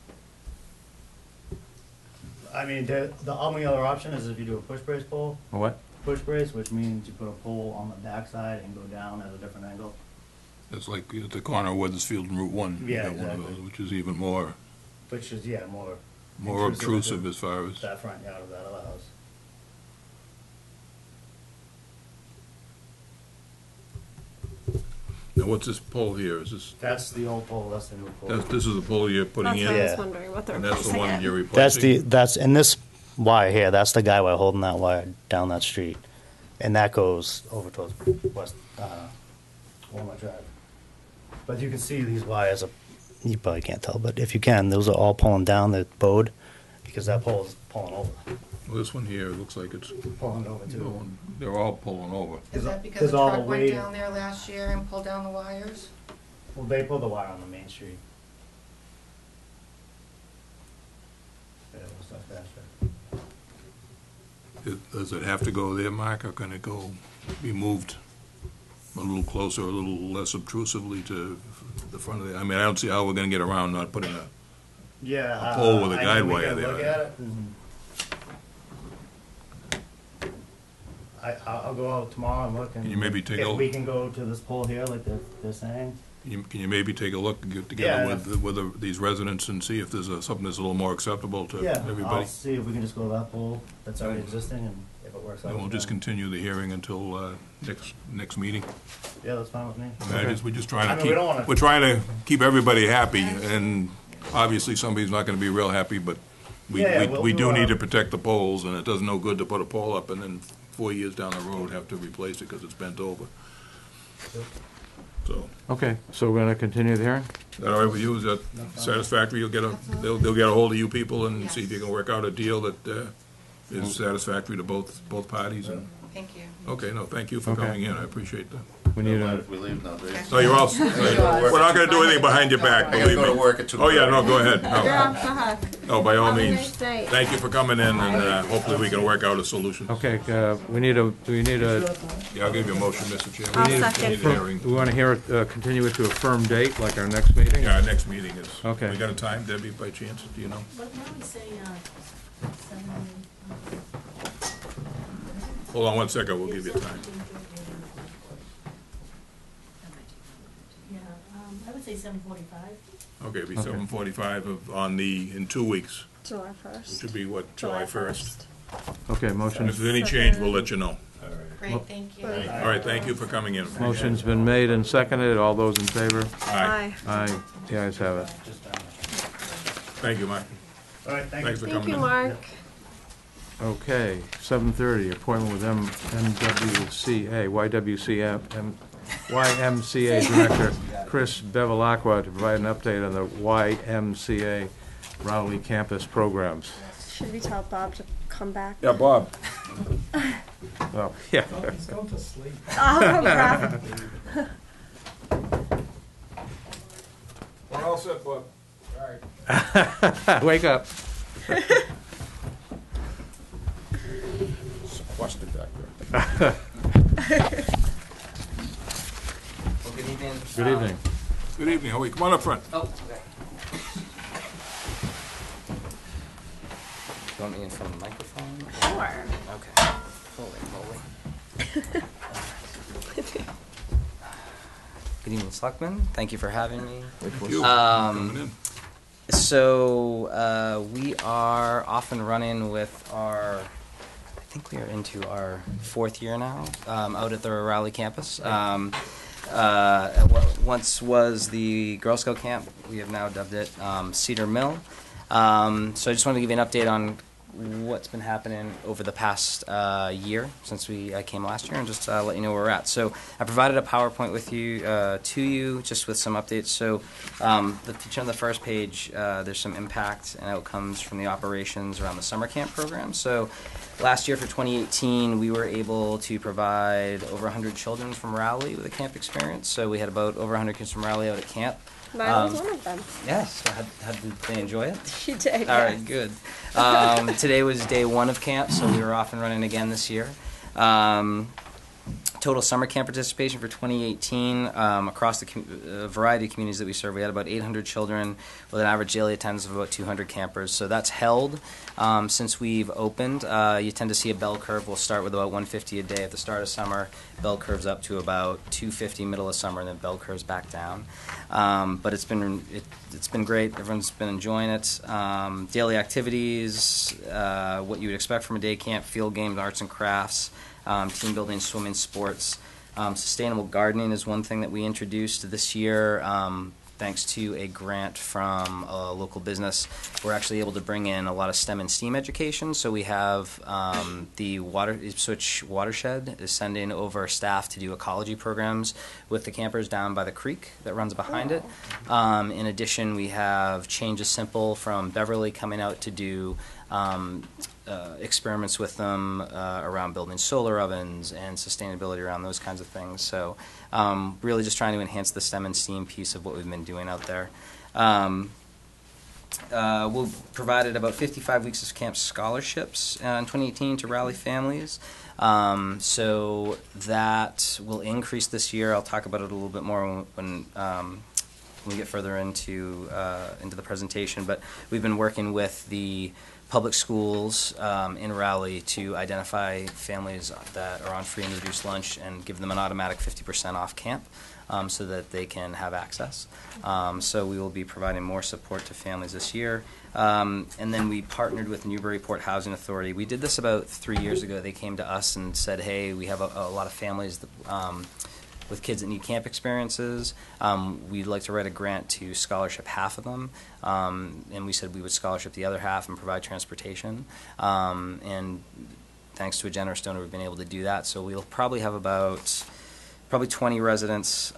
I mean, the only other option is if you do a push brace pole. A what? Push brace, which means you put a pole on the backside and go down at a different angle. It's like at the corner of Weathersfield and Route 1. you Yeah, got one of exactly. those, which is even more Which is, more obtrusive as far as. that front yard of that other house. Now, what's this pole here? Is this, That's the old pole, that's the new pole. this is the pole you're putting That's in? what I was Yeah. wondering, what they're And that's the replacing one it. you're replacing? That's in this wire here, that's the guy wire holding that wire down that street. And that goes over towards West, Walnut Drive. But you can see these wires are, you probably can't tell, but if you can, those are all pulling down the bode, because that pole is pulling over. Well, this one here, it looks like it's, Pulling over too. they're all pulling over. Is that because There's the all the truck went weight- down there last year and pulled down the wires? Well, they pulled the wire on the main street. Yeah, it was stuff faster. Does it have to go there, Mark, or can it be moved a little closer, a little less obtrusively to the front of the, I mean, I don't see how we're gonna get around not putting a, Yeah. A pole with a I guide mean, we wire can there. Look at it. And I'll go out tomorrow and look and. Can you maybe take a- If we can go to this pole here like they're saying. can you maybe take a look, and get Yeah. together with these residents and see if there's something that's a little more acceptable to Yeah, everybody? I'll see if we can just go to that pole that's already existing and if it works out. And we'll just then- continue the hearing until next meeting. Yeah, that's fine with me. We're just trying I to mean, we keep, don't wanna- we're trying to keep everybody happy, and obviously somebody's not gonna be real happy, but Yeah, we do need to we'll, protect the poles, and it does no good to put a pole up and then 4 years down the road have to replace it because it's bent over. So, Okay, so we're gonna continue the hearing? is that all right with you? Is that satisfactory? They'll get a hold of you people and see if you can work out a deal that is satisfactory to both parties. And Thank you. okay, no, thank you for Okay. coming in. I appreciate that. We need a, If we leave now, Dave. No, you're all. We're not going to do anything behind your back. I gotta Believe go to me. work at 2. Oh yeah, no, go ahead. You're No, off the hook. no, by all Have a means. nice night. Thank you for coming in, and hopefully we can work out a solution. okay, do we need a, Yeah, I'll give you a motion, Mr. Chairman. I'll We need to second. continue the hearing. we wanna hear it, continue it to a firm date, like our next meeting? Yeah, our next meeting is. Okay. We got a time, Debbie, by chance? Do you know? What now we say, 7, Hold on one second. We'll give you time. yeah, I would say 7:45. Okay, it'll be Okay. 7:45 in 2 weeks, July which 1st. would be what, July 1st. Okay, motion, If there's any change, we'll let you know. Great, thank you. All right, thank you for coming in. motion's been made and seconded, all those in favor? Aye. Aye, the ayes have it. Just down there. Thank you, Mike. All right, thank Thanks you. for Thank coming you, in. Mark. Okay, 7:30, appointment with YMCA Director Chris Bevilacqua to provide an update on the YMCA Rowley campus programs. Should we tell Bob to come back? Yeah, Bob. Oh, yeah. He's gone to sleep. Oh, crap. We're all set, Bob. Wake up. Sequestered back there. Well, good evening. Good evening. Good evening. How are you? Come on up front. Oh, okay. You want me in front of the microphone? Sure. Okay. Holy moly. Good evening, Selectmen. Thank you for having me. Thank you for Um, coming in. So we are off and running with our, I think we are into our 4th year now, out at the Rowley campus. What once was the Girl Scout camp, we have now dubbed it Cedar Mill. So I just wanted to give you an update on what's been happening over the past year since I came last year, and just let you know where we're at. So I provided a PowerPoint with you to you, just with some updates. So if you turn to the first page, there's some impact and outcomes from the operations around the summer camp program. So last year for 2018, we were able to provide over 100 children from Rowley with a camp experience. So we had about over 100 kids from Rowley out at camp. Mine was one of them. Yes. How did they enjoy it? She did. All yes. right, good. Today was day one of camp, so we were off and running again this year. Total summer camp participation for 2018 across the variety of communities that we serve. We had about 800 children with an average daily attendance of about 200 campers. So that's held since we've opened. You tend to see a bell curve. We'll start with about 150 a day at the start of summer. Bell curves up to about 250 middle of summer, and then bell curves back down. But it's been great. Everyone's been enjoying it. Daily activities, what you would expect from a day camp: field games, arts and crafts. Team building, swimming, sports. Sustainable gardening is one thing that we introduced this year. Thanks to a grant from a local business, we're actually able to bring in a lot of STEM and STEAM education. So we have the Ipswich Watershed is sending over staff to do ecology programs with the campers down by the creek that runs behind it. In addition, we have Change is Simple from Beverly coming out to do experiments with them around building solar ovens and sustainability around those kinds of things. So really just trying to enhance the STEM and STEAM piece of what we've been doing out there. We'll provided about 55 weeks of camp scholarships in 2018 to Rowley families. So that will increase this year. I'll talk about it a little bit more when we get further into the presentation. But we've been working with the public schools in Rowley to identify families that are on free and reduced lunch and give them an automatic 50% off camp so that they can have access. So we will be providing more support to families this year. And then we partnered with Newburyport Housing Authority. We did this about 3 years ago. They came to us and said, hey, we have a lot of families that, with kids that need camp experiences. We'd like to write a grant to scholarship half of them. And we said we would scholarship the other half and provide transportation. And thanks to a generous donor, we've been able to do that. So we'll probably have probably 20 residents,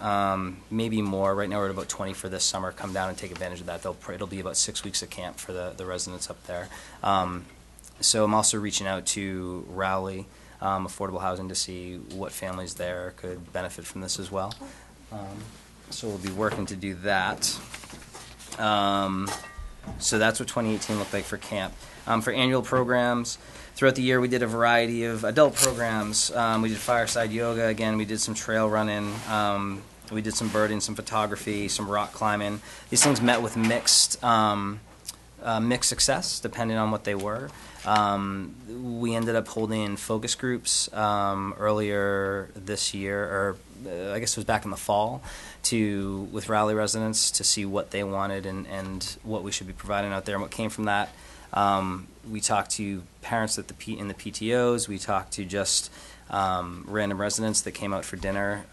maybe more. Right now we're at about 20 for this summer. Come down and take advantage of that. It'll be about 6 weeks of camp for the residents up there. So I'm also reaching out to Rowley Affordable Housing to see what families there could benefit from this as well. So we'll be working to do that. So that's what 2018 looked like for camp. For annual programs, throughout the year we did a variety of adult programs. We did fireside yoga, again, we did some trail running, we did some birding, some photography, some rock climbing. These things met with mixed success depending on what they were. We ended up holding focus groups earlier this year, or I guess it was back in the fall, with Rowley residents to see what they wanted and what we should be providing out there. And what came from that, we talked to parents in the PTOs. We talked to just random residents that came out for dinner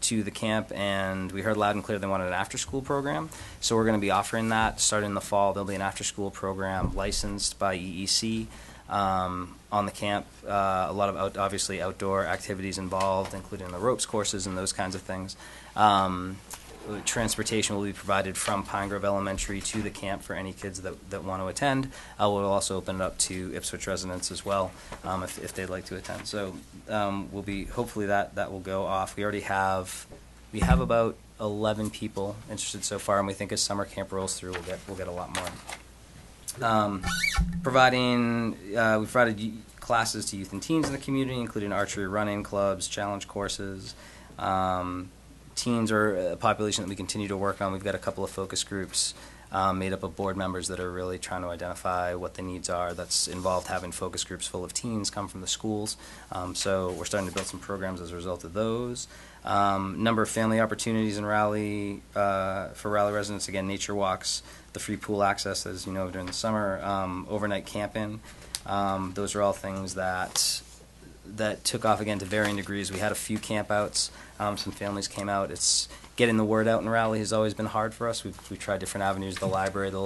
to the camp, and we heard loud and clear they wanted an after-school program. So we're going to be offering that starting in the fall. There'll be an after-school program licensed by EEC on the camp. A lot of obviously outdoor activities involved, including the ropes courses and those kinds of things. Transportation will be provided from Pine Grove Elementary to the camp for any kids that want to attend. We'll also open it up to Ipswich residents as well if they'd like to attend. So we'll be, hopefully that will go off. We have about 11 people interested so far, and we think as summer camp rolls through, we'll get a lot more. We provided classes to youth and teens in the community, including archery, running clubs, challenge courses. Teens are a population that we continue to work on. We've got a couple of focus groups made up of board members that are really trying to identify what the needs are. That's involved having focus groups full of teens come from the schools. So we're starting to build some programs as a result of those. Number of family opportunities in Rowley for Rowley residents. Again, nature walks, the free pool access, as you know, during the summer, overnight camping. Those are all things that took off again to varying degrees. We had a few campouts. Some families came out. It's getting the word out in Rowley has always been hard for us. We've tried different avenues, the library, the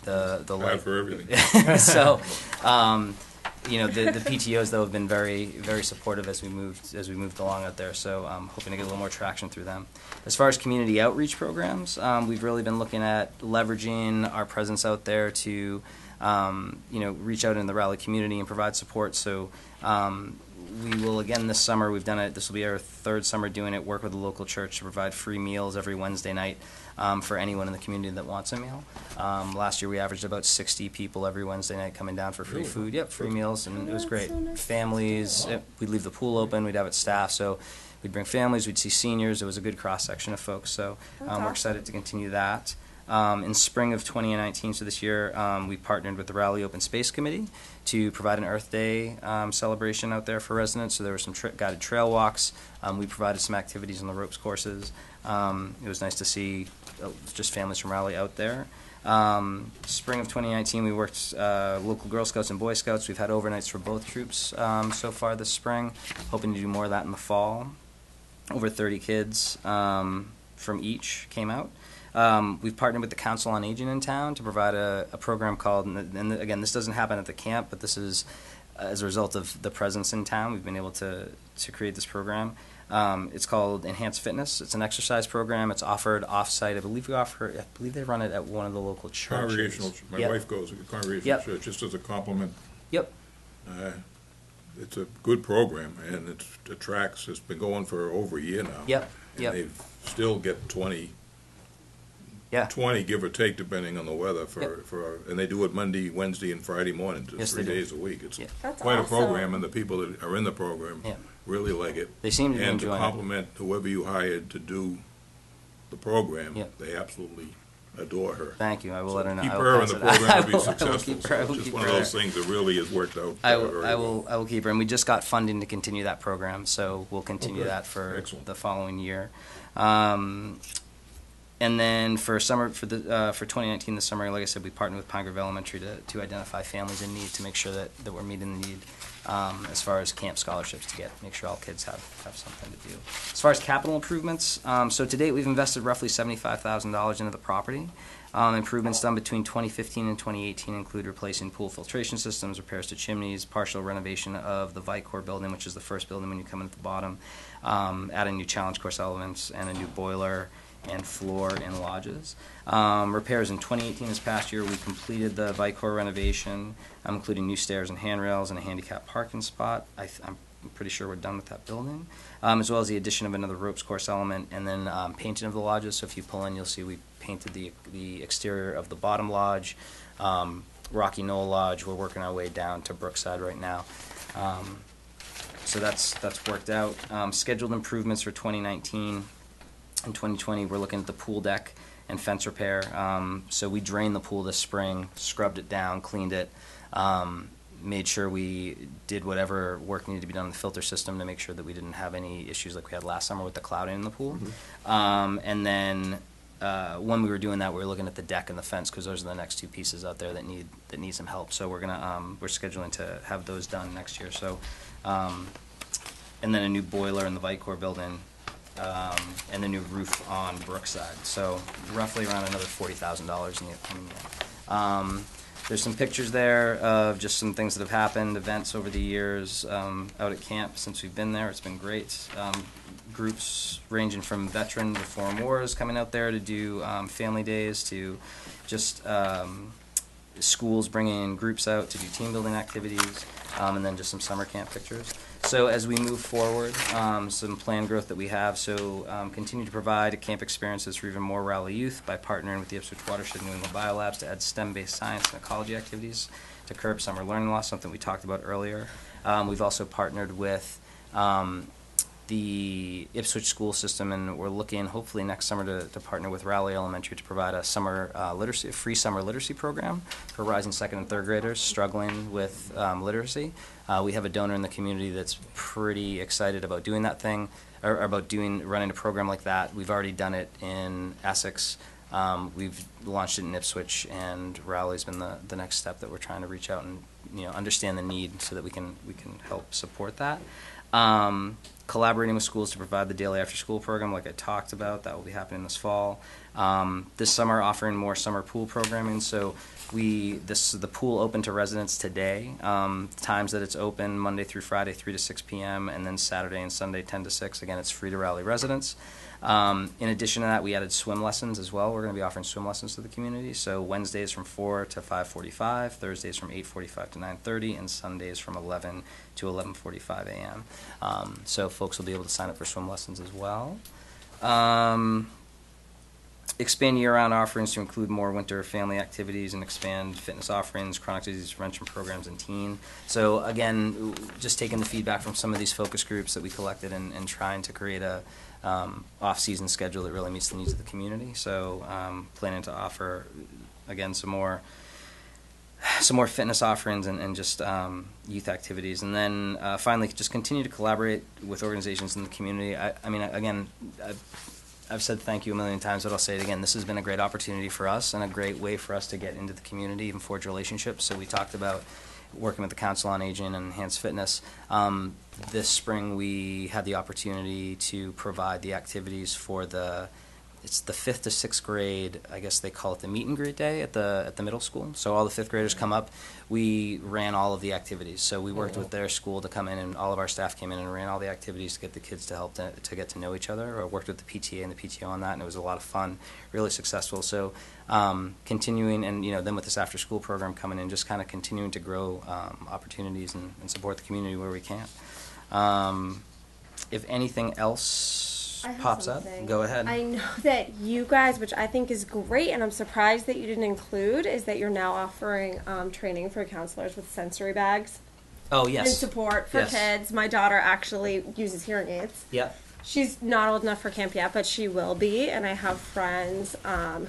the Bad light. for everything. So, the PTOs though have been very, very supportive as we moved along out there. So I'm hoping to get a little more traction through them. As far as community outreach programs, we've really been looking at leveraging our presence out there to, reach out in the Raleigh community and provide support. So we will again this summer. We've done it. This will be our third summer doing it. Work with the local church to provide free meals every Wednesday night for anyone in the community that wants a meal. Last year we averaged about 60 people every Wednesday night coming down for free food. Yep, free meals, and it was great. so nice. Families. We'd leave the pool open. We'd have it staffed. So we'd bring families. We'd see seniors. It was a good cross section of folks. So That's we're awesome. excited to continue that. In spring of 2019, so this year, we partnered with the Raleigh Open Space Committee to provide an Earth Day celebration out there for residents. So there were some guided trail walks. We provided some activities on the ropes courses. It was nice to see just families from Raleigh out there. Spring of 2019, we worked local Girl Scouts and Boy Scouts. We've had overnights for both troops so far this spring. Hoping to do more of that in the fall. Over 30 kids from each came out. We've partnered with the Council on Aging in town to provide a program called, and again, this doesn't happen at the camp, but this is as a result of the presence in town. We've been able to create this program. It's called Enhanced Fitness. It's an exercise program. It's offered off-site. I believe they run it at one of the local churches. Congregational, my Yep. wife goes to the Congregational Yep. Church, just as a compliment. Yep. It's a good program, and it attracts, it's been going for over a year now. Yep. And Yep. they still get 20, Yeah. 20, give or take, depending on the weather, and they do it Monday, Wednesday, and Friday morning, Yes, three they do. days a week. It's Yeah. That's quite a awesome. program, and the people that are in the program Yeah. really like it. They seem to be And enjoying to it. compliment whoever you hired to do the program, Yeah. they absolutely adore her. Thank you. I will let her know. Keep I will her in pass the it. program I to be will- I will successful. keep her- I So will it's just keep one of her. those things that really has worked out I very will, well. I will keep her, and we just got funding to continue that program, so we'll continue good. that for Excellent. the following year. And then for 2019, this summer, like I said, we partnered with Pine Grove Elementary to identify families in need to make sure that we're meeting the need as far as camp scholarships to make sure all kids have something to do. As far as capital improvements, so to date we've invested roughly $75,000 into the property. Improvements done between 2015 and 2018 include replacing pool filtration systems, repairs to chimneys, partial renovation of the Vicor building, which is the first building when you come in at the bottom, adding new challenge course elements and a new boiler and floor in lodges. Repairs in 2018, this past year, we completed the Vicor renovation, including new stairs and handrails and a handicap parking spot. I'm pretty sure we're done with that building, as well as the addition of another ropes course element, and then painting of the lodges. So if you pull in, you'll see we painted the exterior of the bottom lodge, Rocky Knoll Lodge. We're working our way down to Brookside right now. So that's worked out. Scheduled improvements for 2019. In 2020, we're looking at the pool deck and fence repair. So we drained the pool this spring, scrubbed it down, cleaned it, made sure we did whatever work needed to be done on the filter system to make sure that we didn't have any issues like we had last summer with the clouding in the pool. And then when we were doing that, we were looking at the deck and the fence because those are the next two pieces out there that need some help. So we're scheduling to have those done next year. So and then a new boiler in the Vicor building. And the new roof on Brookside. So roughly around another $40,000 in the upcoming year. There's some pictures there of just some things that have happened, events over the years out at camp since we've been there. It's been great. Groups ranging from veteran to foreign wars coming out there to do family days to just schools bringing groups out to do team building activities, and then just some summer camp pictures. So as we move forward, some planned growth that we have, continue to provide camp experiences for even more Raleigh youth by partnering with the Ipswich Watershed New England Biolabs to add STEM-based science and ecology activities to curb summer learning loss, something we talked about earlier. We've also partnered with the Ipswich school system, and we're looking hopefully next summer to partner with Raleigh Elementary to provide a free summer literacy program for rising second and third graders struggling with literacy. We have a donor in the community that's pretty excited about doing that thing, or about running a program like that. We've already done it in Essex. We've launched it in Ipswich, and Raleigh's been the next step that we're trying to reach out and understand the need so that we can help support that. Collaborating with schools to provide the daily after-school program, like I talked about, that will be happening this fall. This summer, offering more summer pool programming. So The pool opened to residents today. Times that it's open, Monday through Friday, 3 to 6 p.m., and then Saturday and Sunday, 10 to 6. Again, it's free to Raleigh residents. In addition to that, we added swim lessons as well. We're going to be offering swim lessons to the community. So Wednesdays from 4 to 5:45, Thursdays from 8:45 to 9:30, and Sundays from 11 to 11:45 a.m. So folks will be able to sign up for swim lessons as well. Expand year-round offerings to include more winter family activities and expand fitness offerings, chronic disease prevention programs, and teen. So again, just taking the feedback from some of these focus groups that we collected and trying to create a off-season schedule that really meets the needs of the community. So planning to offer, again, some more fitness offerings and just youth activities. And then finally, just continue to collaborate with organizations in the community. I mean, again, I've said thank you a million times, but I'll say it again. This has been a great opportunity for us and a great way for us to get into the community and forge relationships. So we talked about working with the Council on Aging and Enhanced Fitness. This spring, we had the opportunity to provide the activities for it's the 5th to 6th grade, I guess they call it the meet and greet day at the middle school. So all the 5th graders come up. We ran all of the activities. So we worked with their school to come in, and all of our staff came in and ran all the activities to get the kids to help to get to know each other. Or worked with the PTA and the PTO on that, and it was a lot of fun, really successful. So continuing, and then with this after school program coming in, just kind of continuing to grow opportunities and support the community where we can. If anything else pops up, go ahead. I know that you guys, which I think is great, and I'm surprised that you didn't include, is that you're now offering training for counselors with sensory bags. Oh, yes. And support for kids. My daughter actually uses hearing aids. Yep. She's not old enough for camp yet, but she will be, and I have friends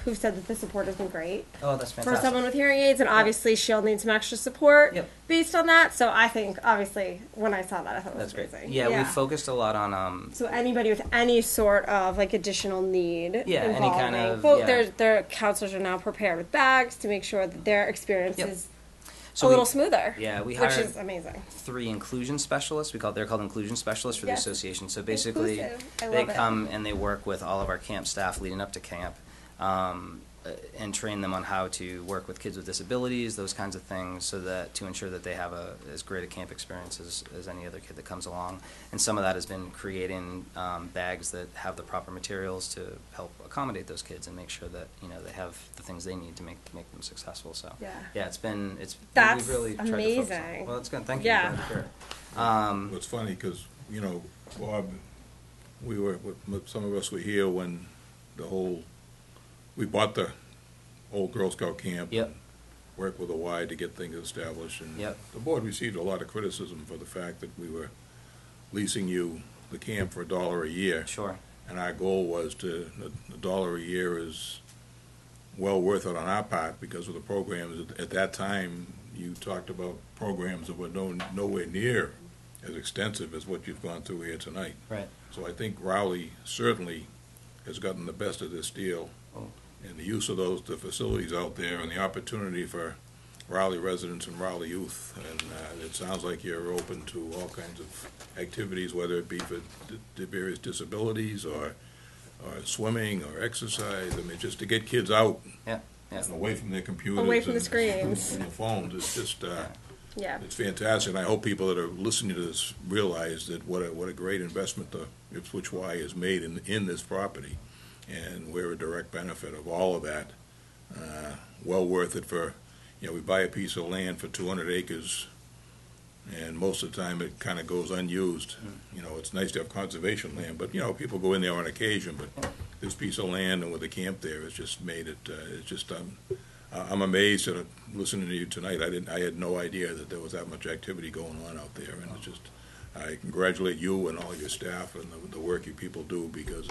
who've said that the support has been great. Oh, that's fantastic. For someone with hearing aids, and obviously she'll need some extra support based on that. So I think, obviously, when I saw that, I thought it was that's amazing. Great. Yeah, we focused a lot on... so anybody with any sort of, additional need any kind of... Their counselors are now prepared with bags to make sure that their experience is a little smoother. Yeah, we hired which is amazing. 3 inclusion specialists. They're called inclusion specialists for the association. So basically, they come and they work with all of our camp staff leading up to camp, and train them on how to work with kids with disabilities, those kinds of things, so that to ensure that they have as great a camp experience as any other kid that comes along. And some of that has been creating bags that have the proper materials to help accommodate those kids and make sure that they have the things they need to make them successful. So that's we've really tried amazing. to focus on. Well, that's good. Thank you. Yeah. Well, it's funny because Bob, some of us were here when we bought the old Girl Scout camp. Yep. Worked with a Y to get things established, and Yep. the board received a lot of criticism for the fact that we were leasing you the camp for $1 a year. Sure. And our goal was the $1 a year is well worth it on our part because of the programs. At that time, you talked about programs that were nowhere near as extensive as what you've gone through here tonight. Right. So I think Raleigh certainly has gotten the best of this deal. Oh. And the use of the facilities out there and the opportunity for Raleigh residents and Raleigh youth. And it sounds like you're open to all kinds of activities, whether it be for the various disabilities or swimming or exercise. I mean, just to get kids out. Yeah. Away from their computers. Away from the and screens. And their phones. It's just, Yeah. it's fantastic. And I hope people that are listening to this realize that what a great investment the Ipswich Y has made in this property. And we're a direct benefit of all of that. Well worth it for, we buy a piece of land for 200 acres, and most of the time it kind of goes unused. It's nice to have conservation land, but, people go in there on occasion, but this piece of land and with the camp there has just made it, I'm amazed at listening to you tonight. I had no idea that there was that much activity going on out there, and it's just, I congratulate you and all your staff and the work you people do, because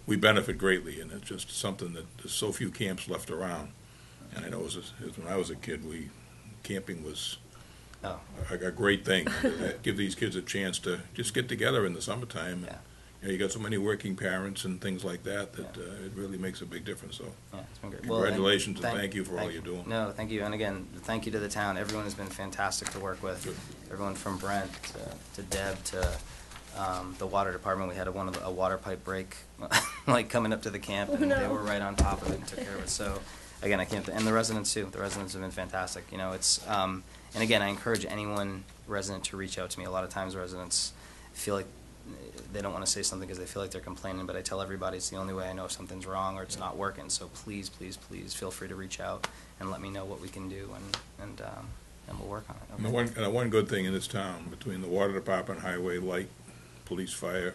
we benefit greatly, and it's just something that there's so few camps left around. And I know when I was a kid, camping was a great thing. Give these kids a chance to just get together in the summertime. You got so many working parents and things like that it really makes a big difference. So it's been great. Congratulations, and thank you for all you're doing. No, thank you. And again, thank you to the town. Everyone has been fantastic to work with. Good. Everyone from Brent to Deb to the water department. We had a water pipe break coming up to the camp, and they were right on top of it and took care of it. So again, I can't, and the residents too. The residents have been fantastic. You know, it's, and again, I encourage anyone resident to reach out to me. A lot of times residents feel like they don't want to say something because they feel like they're complaining, but I tell everybody it's the only way I know if something's wrong or it's not working. So please, please, please feel free to reach out and let me know what we can do, and we'll work on it. And Okay? the one good thing in this town, between the water department, highway, light, police, fire,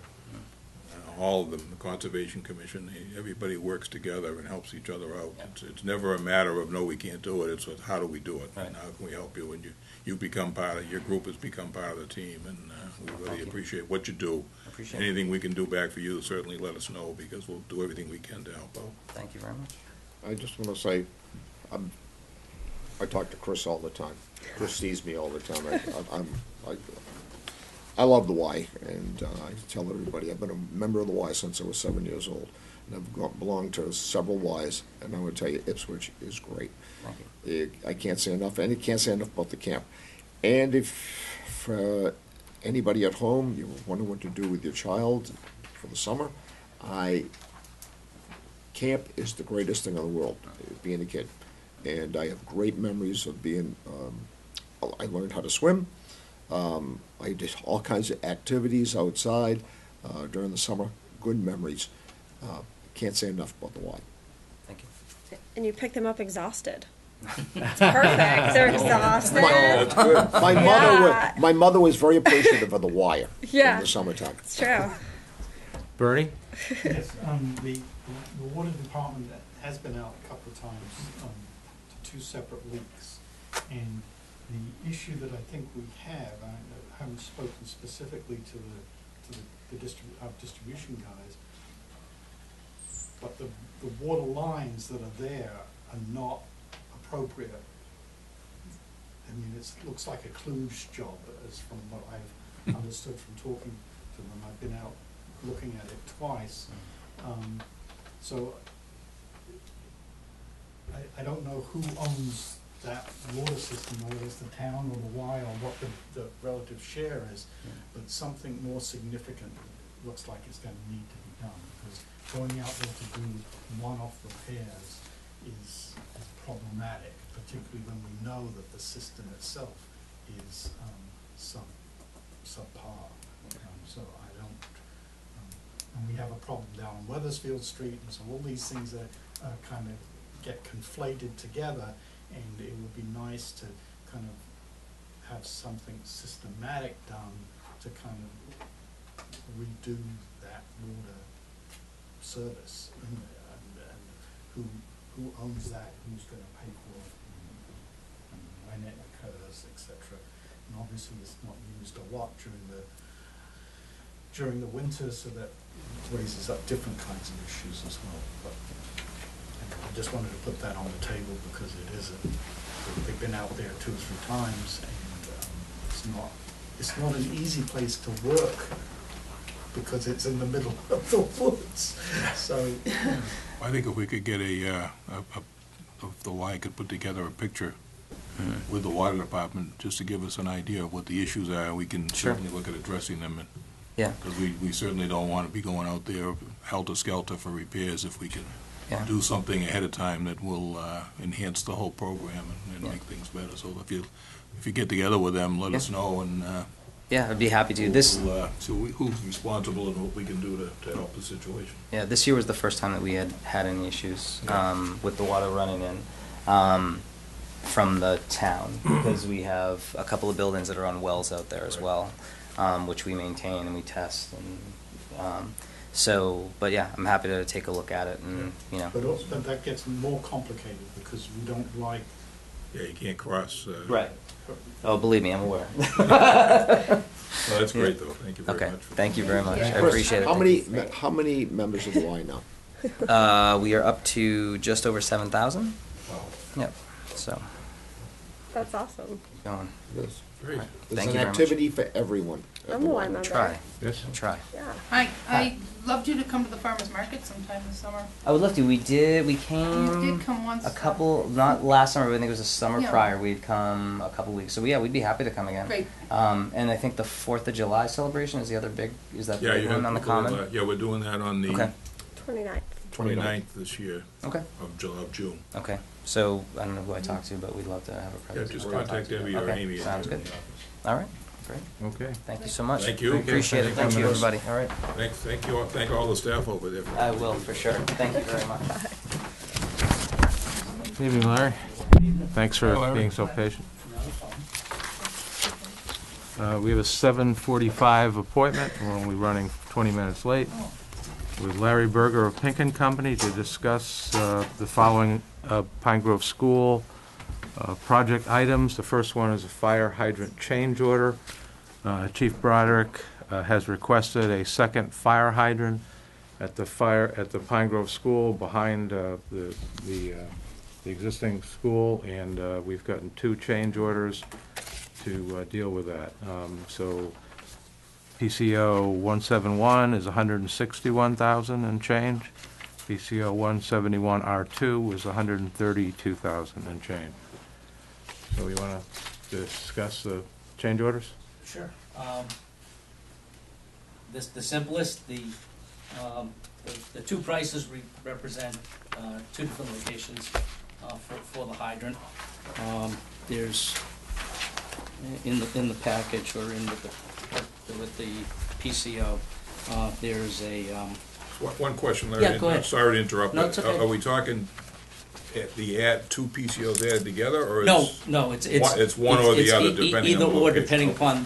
all of them, the Conservation Commission, everybody works together and helps each other out. Yeah. It's never a matter of, no, we can't do it, it's how do we do it? Right. And how can we help you? And you become part of, your group has become part of the team, and we really Thank you. appreciate what you do. Appreciate it. Anything we can do back for you, certainly let us know, because we'll do everything we can to help out. Thank you very much. I just want to say, I talk to Chris all the time. Chris sees me all the time. I love the Y, and I tell everybody, I've been a member of the Y since I was 7 years old, and I've belonged to several Ys, and I would tell you, Ipswich is great. Thank you. I can't say enough, and you can't say enough about the camp. And if anybody at home, you're wondering what to do with your child for the summer, camp is the greatest thing in the world, being a kid. And I have great memories of being, I learned how to swim. I did all kinds of activities outside during the summer, good memories. Can't say enough about the Y. Thank you. And you pick them up exhausted. That's perfect. They're exhausted. That's good. My mother was very appreciative of the wire Yeah. in the summertime. It's true. Bernie? Yes, the water department has been out a couple of times, to 2 separate weeks. And the issue that I think we have, I haven't spoken specifically to the distribution guys, but the water lines that are there are not appropriate. I mean, it looks like a kludge job, as from what I've understood from talking to them. I've been out looking at it twice. So I don't know who owns that water system, whether it's the town or the Y, or what the relative share is, but something more significant looks like it's going to need to be done, because going out there to do one-off repairs is problematic, particularly when we know that the system itself is subpar. So I don't, and we have a problem down on Weathersfield Street, and so all these things are kind of get conflated together, and it would be nice to kind of have something systematic done to kind of redo that water service in there, and who owns that, who's going to pay for it, and when it occurs, etc. And obviously it's not used a lot during the winter, so that raises up different kinds of issues as well. But I just wanted to put that on the table, because it is they've been out there 2 or 3 times, and it's not an easy place to work, because it's in the middle of the woods. So I think if we could get if the Y could put together a picture with the water department, just to give us an idea of what the issues are, we can Sure. certainly look at addressing them. And Yeah. because we certainly don't want to be going out there helter-skelter for repairs. If we can Yeah. do something ahead of time that will enhance the whole program and Yeah. make things better. So if you get together with them, let us know, and Yeah, I'd be happy to. This we'll, see who's responsible and what we can do to help the situation. Yeah, this year was the first time that we had any issues with the water running in from the town, because we have a couple of buildings that are on wells out there as well, which we maintain and we test. And but yeah, I'm happy to take a look at it, and but also that gets more complicated, because we don't like. Yeah, you can't cross. Right. Oh, believe me, I'm aware. Well, that's great, though. Thank you very Okay, much. thank you very much. I Chris, appreciate it. How many members of the Y now? We are up to just over 7,000. Wow. Yep. So That's awesome. keep going. Yes. Great. There's Thank an you very much. activity for everyone. at I'm the a Y. Y member. Try. Yes? Try. Yeah. Hi, I'd loved you to come to the farmer's market sometime this summer. I would love to. We came. You did come once. A couple, not last summer, but I think it was the summer Yeah. prior. We'd come a couple weeks. So yeah, we'd be happy to come again. Great. And I think the 4th of July celebration is the other big. Is that the Yeah, big you one have on the people, common? yeah, we're doing that on the Okay. 29th. 29th this year Okay. of June. Okay. So I don't know who I talked to, but we'd love to have a Yeah, presentation. just contact Debbie or Okay, Amy. sounds good. All right, great. Okay. Thank you so much. Thank you. Appreciate it. Thank you, everybody. All right. Thank all the staff over there. I will, for sure. Thank you very much. Good evening, Larry. Thanks for Hello, Larry. being so patient. We have a 7:45 appointment. We're only running 20 minutes late. With Larry Berger of Pink & Company to discuss the following Pine Grove School project items. The first one is a fire hydrant change order. Chief Broderick has requested a second fire hydrant at the Pine Grove School behind the existing school, and we've gotten 2 change orders to deal with that. So PCO 171 is 161,000 and change. PCO 171 R2 is 132,000 and change. So we want to discuss the change orders? Sure. The simplest, the two prices represent 2 different locations for the hydrant. There's in the package or with the PCO, there's a. One question, Larry. Yeah, go ahead. Sorry to interrupt. No, it's okay. Are we talking add 2 PCOs added together, or no, it's one or the other depending either on the or location? depending upon All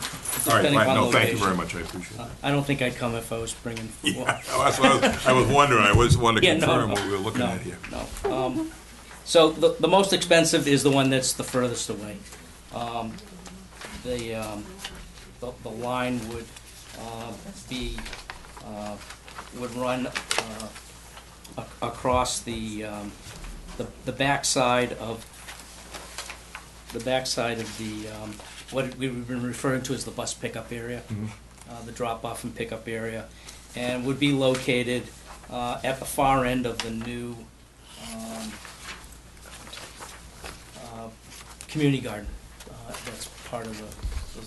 right, fine. No, location. thank you very much. I appreciate it. I don't think I'd come if I was bringing. Yeah, that's what I was wondering. I was wanting to confirm what we were looking no, at here. No. So the most expensive is the one that's the furthest away. The line would run across the backside of the what we've been referring to as the bus pickup area, the drop-off and pickup area, and would be located at the far end of the new community garden. That's part of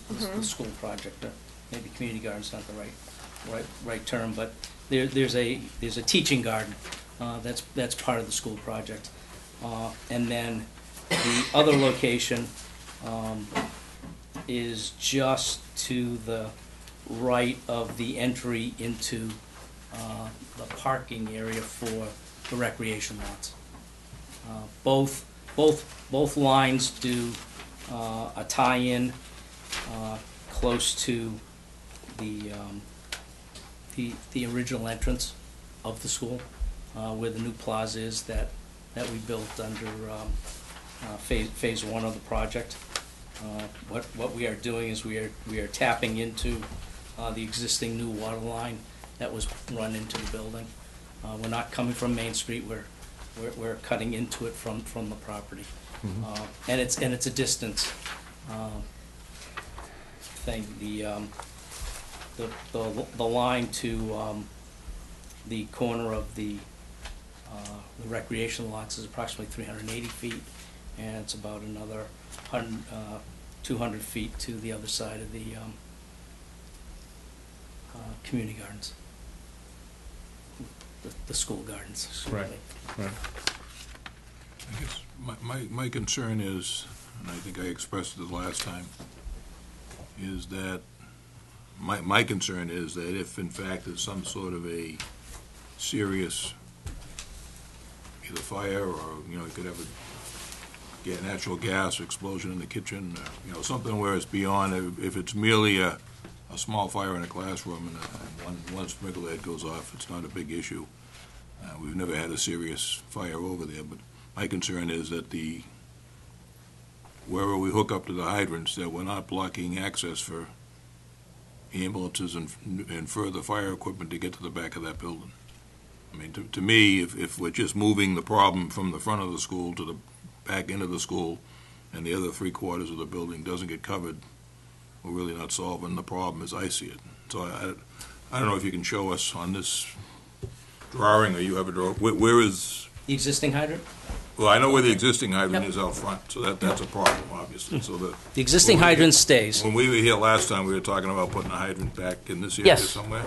the school project. Maybe community garden's not the right term, but there's a teaching garden that's part of the school project, and then the other location is just to the right of the entry into the parking area for the recreation lots. Both lines do a tie-in close to the original entrance of the school, where the new plaza is that we built under phase 1 of the project. What we are doing is we are tapping into the existing new water line that was run into the building. We're not coming from Main Street. We're cutting into it from the property, and it's a distance thing. The line to the corner of the recreation lots is approximately 380 feet, and it's about another 200 feet to the other side of the community gardens, the school gardens. Right. I guess my concern is, and I think I expressed it the last time, is that my concern is that if in fact there's some sort of a serious either fire or you could have get natural gas explosion in the kitchen, something where it's beyond, if it's merely a small fire in a classroom and one sprinkler head goes off, it's not a big issue. We've never had a serious fire over there, but my concern is that wherever we hook up to the hydrants, that we're not blocking access for ambulances and further fire equipment to get to the back of that building. I mean, to me, if we're just moving the problem from the front of the school to the back into the school, and the other 3/4 of the building doesn't get covered, we're really not solving the problem as I see it. So I don't know if you can show us on this drawing, or you have a drawing. Where is the existing hydrant? Well, I know where the existing hydrant is out front, so that's a problem, obviously. So the existing hydrant stays. When we were here last time, we were talking about putting a hydrant back in this area somewhere.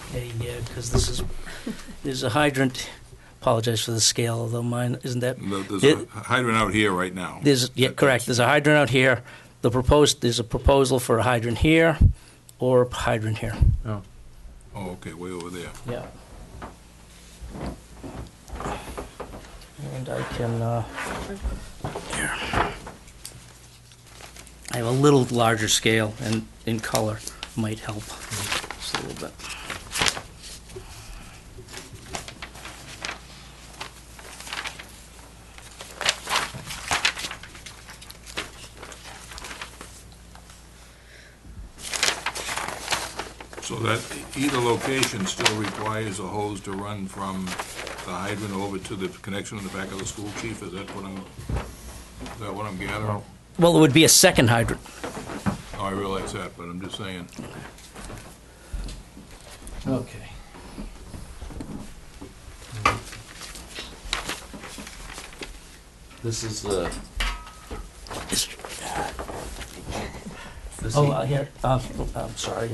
Okay, yeah, because there's a hydrant apologize for the scale, although mine isn't that. There's a hydrant out here right now. Correct. There's a hydrant out here. There's a proposal for a hydrant here or a hydrant here. Oh. Oh, okay, way over there. Yeah. And I can, here. I have a little larger scale, and in color might help just a little bit. So that either location still requires a hose to run from the hydrant over to the connection in the back of the school, Chief? Is that what I'm gathering? Well, it would be a second hydrant. Oh, I realize that, but I'm just saying. Okay. This is the. Here, I'm sorry,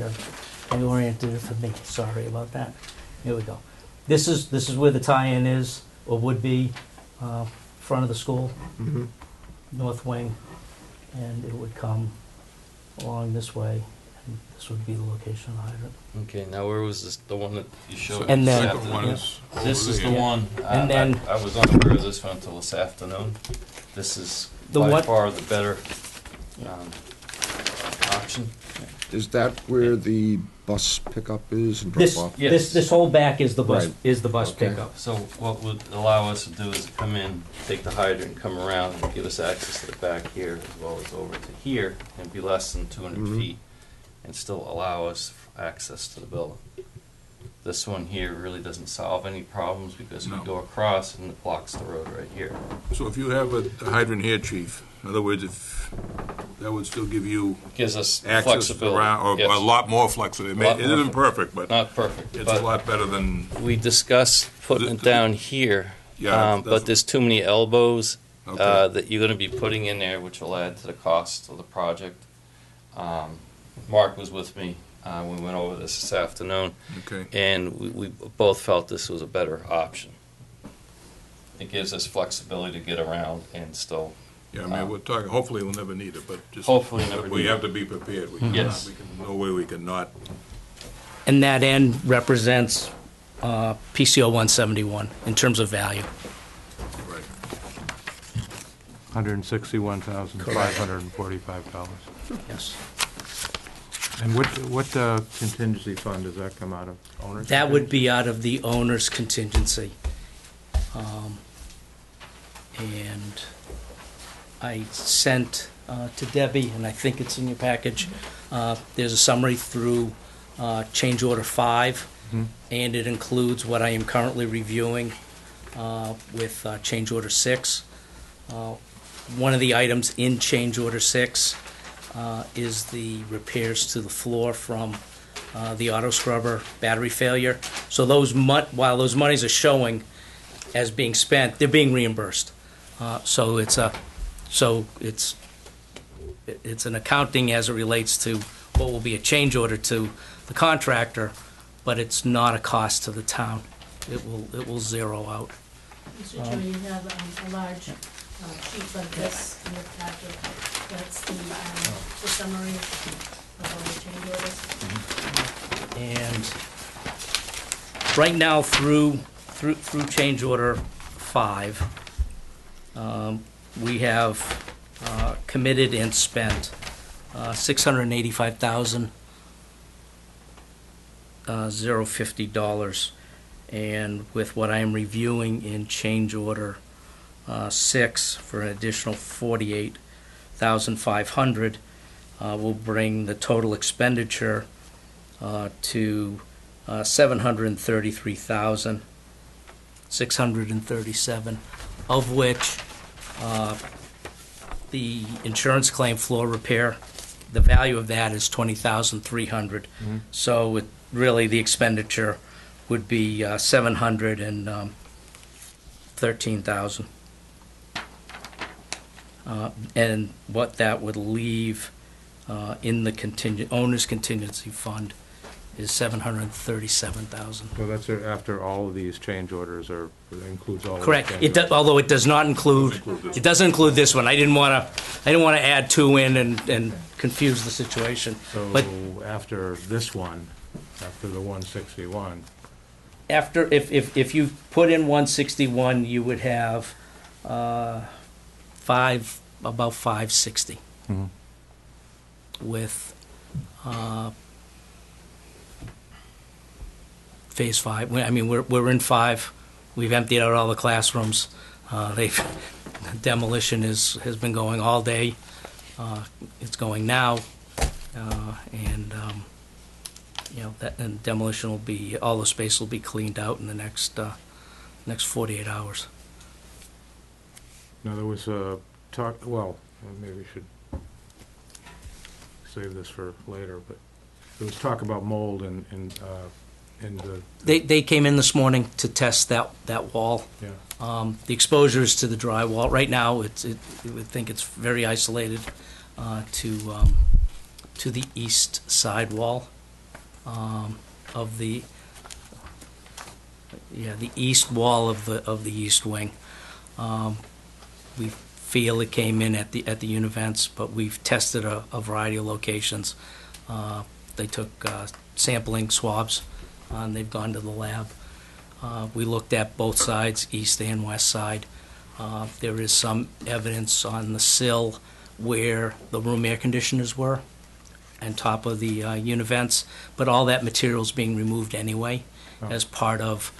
I oriented it for me, sorry about that. Here we go. This is where the tie-in is, or would be, front of the school, north wing, and it would come along this way, and this would be the location of the hydrant. Okay, now where was this, the one that you showed? And then- Second one is This over is the there. one, And then- I was unaware of this one until this afternoon. This is The by what? far the better option. Is that where the bus pickup is and drop This, off? Yes. this whole back is the bus, Right. is the bus Okay. pickup. So what would allow us to do is come in, take the hydrant, come around, and give us access to the back here as well as over to here, and be less than 200 feet, and still allow us access to the building. This one here really doesn't solve any problems because we No. go across and it blocks the road right here. So if you have a hydrant here, Chief, in other words, if, that would still give you Gives us access flexibility. around, or Yes. a lot more flexibility. Lot It more isn't perfect, but Not perfect, it's a but lot better than, we discussed putting it down here, yeah. but there's too many elbows Okay. that you're gonna be putting in there, which will add to the cost of the project. Mark was with me, we went over this afternoon, Okay. and we both felt this was a better option. It gives us flexibility to get around and still, Yeah, I mean, we're talking, hopefully we'll never need it, but just. Hopefully never We need have it. to be prepared. Yes. No way we can not. And that end represents PCO 171 in terms of value. Right. $161,545. Yes. And what contingency fund does that come out of? Owner's That would contingency? be out of the owner's contingency. And I sent to Debbie, and I think it's in your package, there's a summary through change order 5, and it includes what I am currently reviewing with change order 6. One of the items in change order 6 is the repairs to the floor from the auto scrubber battery failure. So while those monies are showing as being spent, they're being reimbursed. So it's an accounting as it relates to what will be a change order to the contractor, but it's not a cost to the town. It will zero out. Mr. Chairman, you have a large sheet like this in your packet. That's the summary of all the change orders. And right now, through change order 5, we have committed and spent $685,050, and with what I am reviewing in change order 6 for an additional $48,500, will bring the total expenditure to $733,637, of which the insurance claim floor repair, the value of that is $20,300. So really, the expenditure would be $713,000. And what that would leave in the owner's contingency fund is $737,000. So that's after all of these change orders it includes all of the Correct. change orders. Although it does not include, it doesn't include this one. I didn't want to add two in and confuse the situation. But So after this one, after the 161, after, if you put in 161, you would have about 560 Mhm. with phase 5. I mean, we're in 5. We've emptied out all the classrooms. Demolition has been going all day. It's going now, and and demolition will be, all the space will be cleaned out in the next 48 hours. now there was a talk, well, maybe we should save this for later, but there was talk about mold in the, They came in this morning to test that wall. yeah. The exposure is to the drywall. Right now, we think it's very isolated to the east side wall of the east wall of the east wing. We feel it came in at the univents, but we've tested a variety of locations. They took sampling swabs, and they've gone to the lab. We looked at both sides, east and west side. There is some evidence on the sill where the room air conditioners were, on top of the univents, but all that material is being removed anyway as part of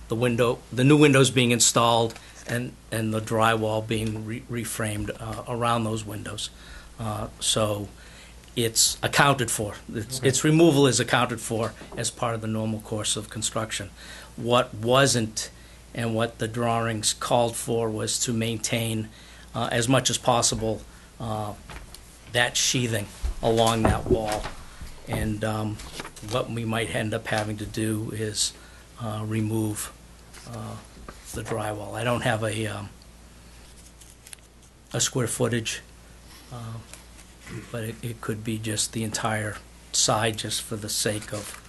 the new windows being installed and the drywall being reframed around those windows. So it's accounted for. Its removal is accounted for as part of the normal course of construction. What wasn't, and what the drawings called for, was to maintain as much as possible that sheathing along that wall. And what we might end up having to do is remove the drywall. I don't have a square footage, but it could be just the entire side, just for the sake of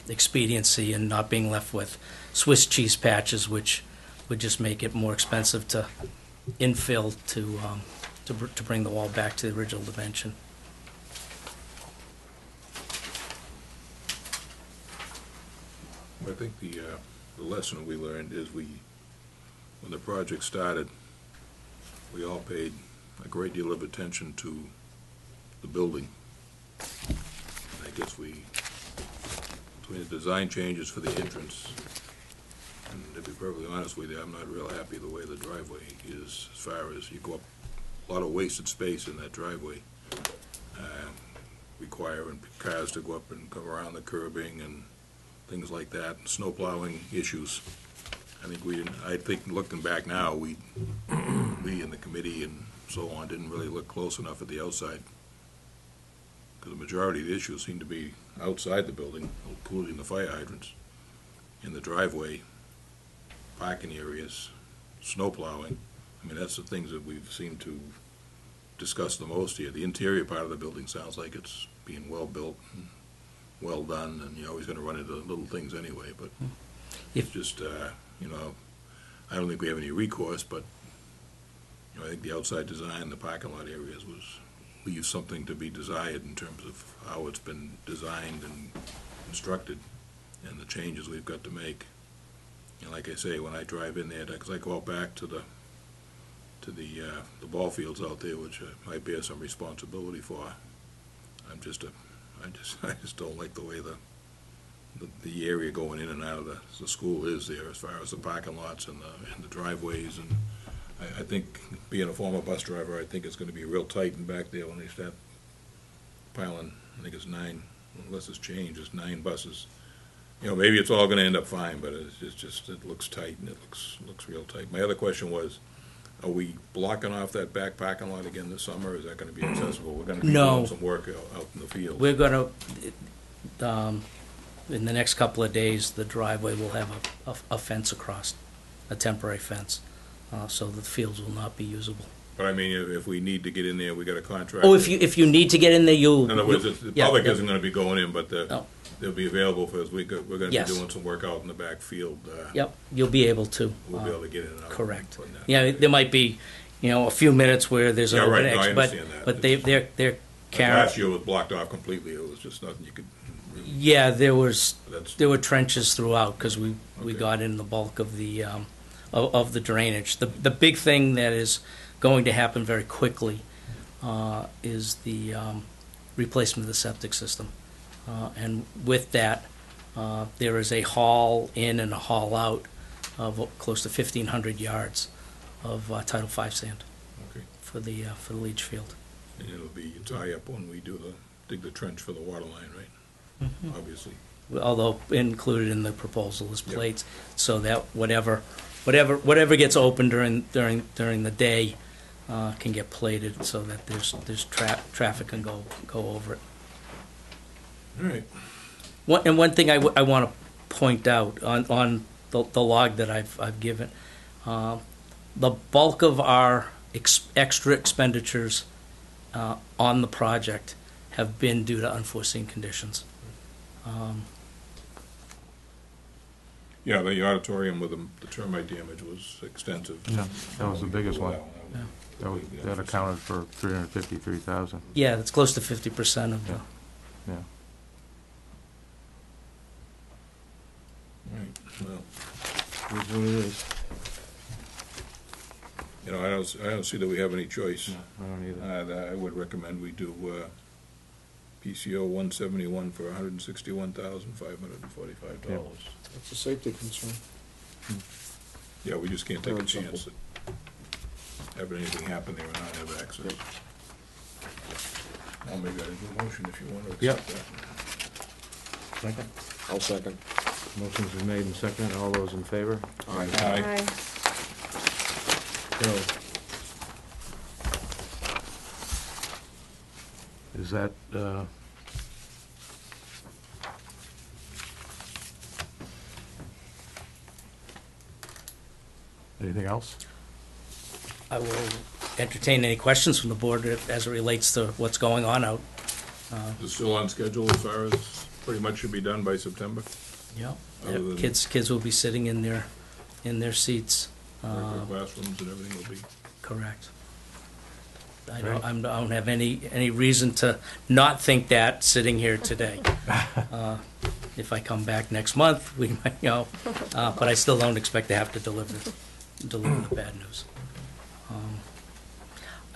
expediency and not being left with Swiss cheese patches, which would just make it more expensive to infill to bring the wall back to the original dimension. I think the lesson we learned is when the project started, we all paid a great deal of attention to the building. And I guess between the design changes for the entrance, and to be perfectly honest with you, I'm not real happy the way the driveway is, as far as you go up, a lot of wasted space in that driveway, requiring cars to go up and come around the curbing and things like that, snow plowing issues. I think looking back now, we in the committee and so on didn't really look close enough at the outside, because the majority of the issues seem to be outside the building, including the fire hydrants, in the driveway, parking areas, snow plowing. That's the things that we've seemed to discuss the most here. The interior part of the building sounds like it's being well built and well done, and you're always going to run into little things anyway, but it's just, I don't think we have any recourse, but I think the outside design, the parking lot areas leaves something to be desired in terms of how it's been designed and constructed and the changes we've got to make. And like I say, when I drive in there, because I go out back to the ball fields out there, which I bear some responsibility for, I just don't like the way the area going in and out of the school is there, as far as the parking lots and the driveways. And I think, being a former bus driver, I think it's going to be real tight in back there when they start piling. I think it's 9, unless it's changed, it's 9 buses. Maybe it's all going to end up fine, but it's just, it looks tight, and it looks real tight. My other question was, are we blocking off that back parking lot again this summer? Is that going to be accessible? We're going to be doing some work out in the field. We're going to, in the next couple of days, the driveway will have a fence across, a temporary fence, so the fields will not be usable. But I mean, if we need to get in there, we got a contract. Oh, if you need to get in there, you'll. In other words, the yeah, public yeah. isn't gonna be going in, but No. they'll be available for us. We're gonna be Yes. doing some work out in the back field. Yep, you'll be able to. We'll be able to get in and out. Correct. Putting that- Yeah, there might be, a few minutes where there's an Yeah, right, open no, I exit, but, understand that. but they're Like carrying. last year was blocked off completely. It was just nothing you could. Yeah, there That's were trenches throughout, because we Okay. got in the bulk of the, of the drainage. The big thing that is going to happen very quickly, is the, replacement of the septic system. And with that, there is a haul in and a haul out of close to 1,500 yards of Title V sand Okay. for the leach field. And it'll be a tie-up when we dig the trench for the water line, right? Obviously. Although included in the proposal is Yep. plates, so that whatever gets open during the day can get plated, so that there's traffic can go over it. All right. One thing I want to point out on the log that I've given, the bulk of our extra expenditures on the project have been due to unforeseen conditions. Yeah, the auditorium with the termite damage was extensive. Yeah, that was the biggest one. Yeah. That accounted for 353,000. Yeah, that's close to 50% of the. Yeah. Yeah. All right, well, Here's what it is. I don't see that we have any choice. No, I don't either. I would recommend we do PCO 171 for $161,545. That's a safety concern. Yeah, we just can't take a Very simple. chance that having anything happen there and not have access. Well, maybe I do a motion if you want to Yep. accept that. Second? I'll second. Motion's been made and seconded. All those in favor? Aye. So, is that, anything else? I will entertain any questions from the board as it relates to what's going on out. Is it still on schedule as far as pretty much should be done by September? Yeah, Other than- kids will be sitting in their seats. Regular classrooms and everything will be. Correct. I Great. don't have any reason to not think that sitting here today. If I come back next month, we might, but I still don't expect to have to deliver the bad news.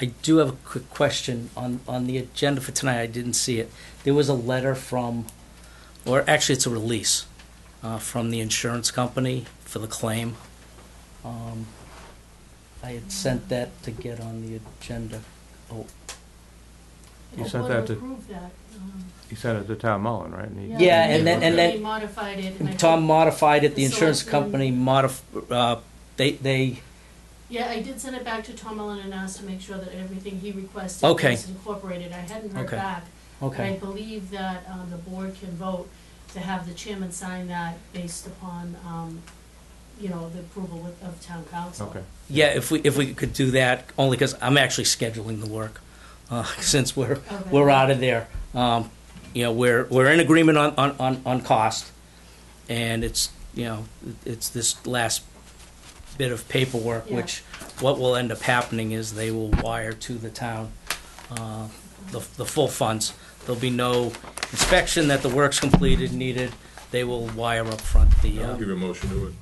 I do have a quick question on the agenda for tonight. I didn't see it. There was a letter from, or actually it's a release from the insurance company for the claim. I had sent that to get on the agenda. Oh, You Well, sent board that to, approved that, you sent it to Tom Mullen, right? And he- Yeah, and then- They modified it, and I Tom think- modified it, the the insurance selectmen- company they, Yeah, I did send it back to Tom Mullen and asked to make sure that everything he requested Okay. was incorporated. I hadn't heard Okay. back. But I okay, believe that the board can vote to have the chairman sign that based upon, the approval of town council. Okay. yeah, if we could do that, only because I'm actually scheduling the work, since we're out of there. We're in agreement on cost, and it's this last bit of paperwork, Yeah. which what will end up happening is they will wire to the town the full funds. There'll be no inspection that the work's completed, needed. They will wire up front I'll give you a motion to it.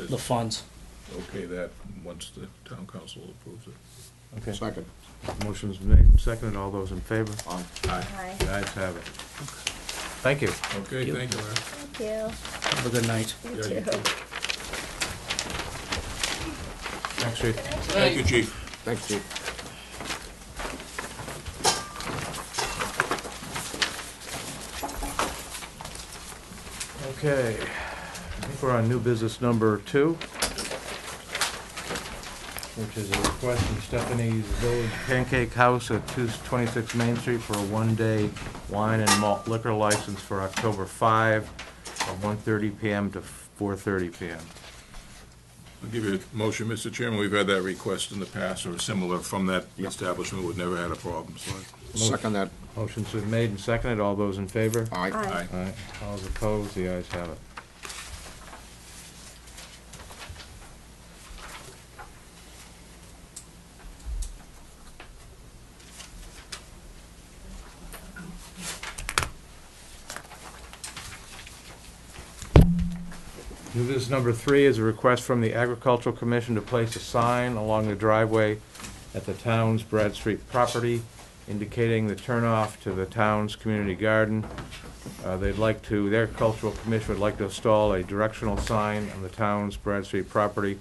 the funds. Okay, that, once the town council approves it. Okay. Second. Motion's been made and seconded. All those in favor? Aye. Aye. Hi. The ayes have it. Thank you. Okay, You. thank you, Larry. Thank you. Have a good night. You Yeah, too. you too. Thanks, Chief. Thank you, chief. Thanks, Chief. Okay, I think we're on new business number 2, which is a request from Stephanie's Village Pancake House at 226 Main Street for a one-day wine and malt liquor license for October 5, from 1:30 PM to 4:30 PM. I'll give you a motion, Mr. Chairman. We've had that request in the past or similar from that establishment. We've never had a problem, so. Second that. Motion's been made and seconded. All those in favor? Aye. Aye. Aye. All those opposed? The ayes have it. New business number 3 is a request from the Agricultural Commission to place a sign along the driveway at the town's Brad Street property indicating the turnoff to the town's community garden. The Agricultural Commission would like to install a directional sign on the town's Brad Street property.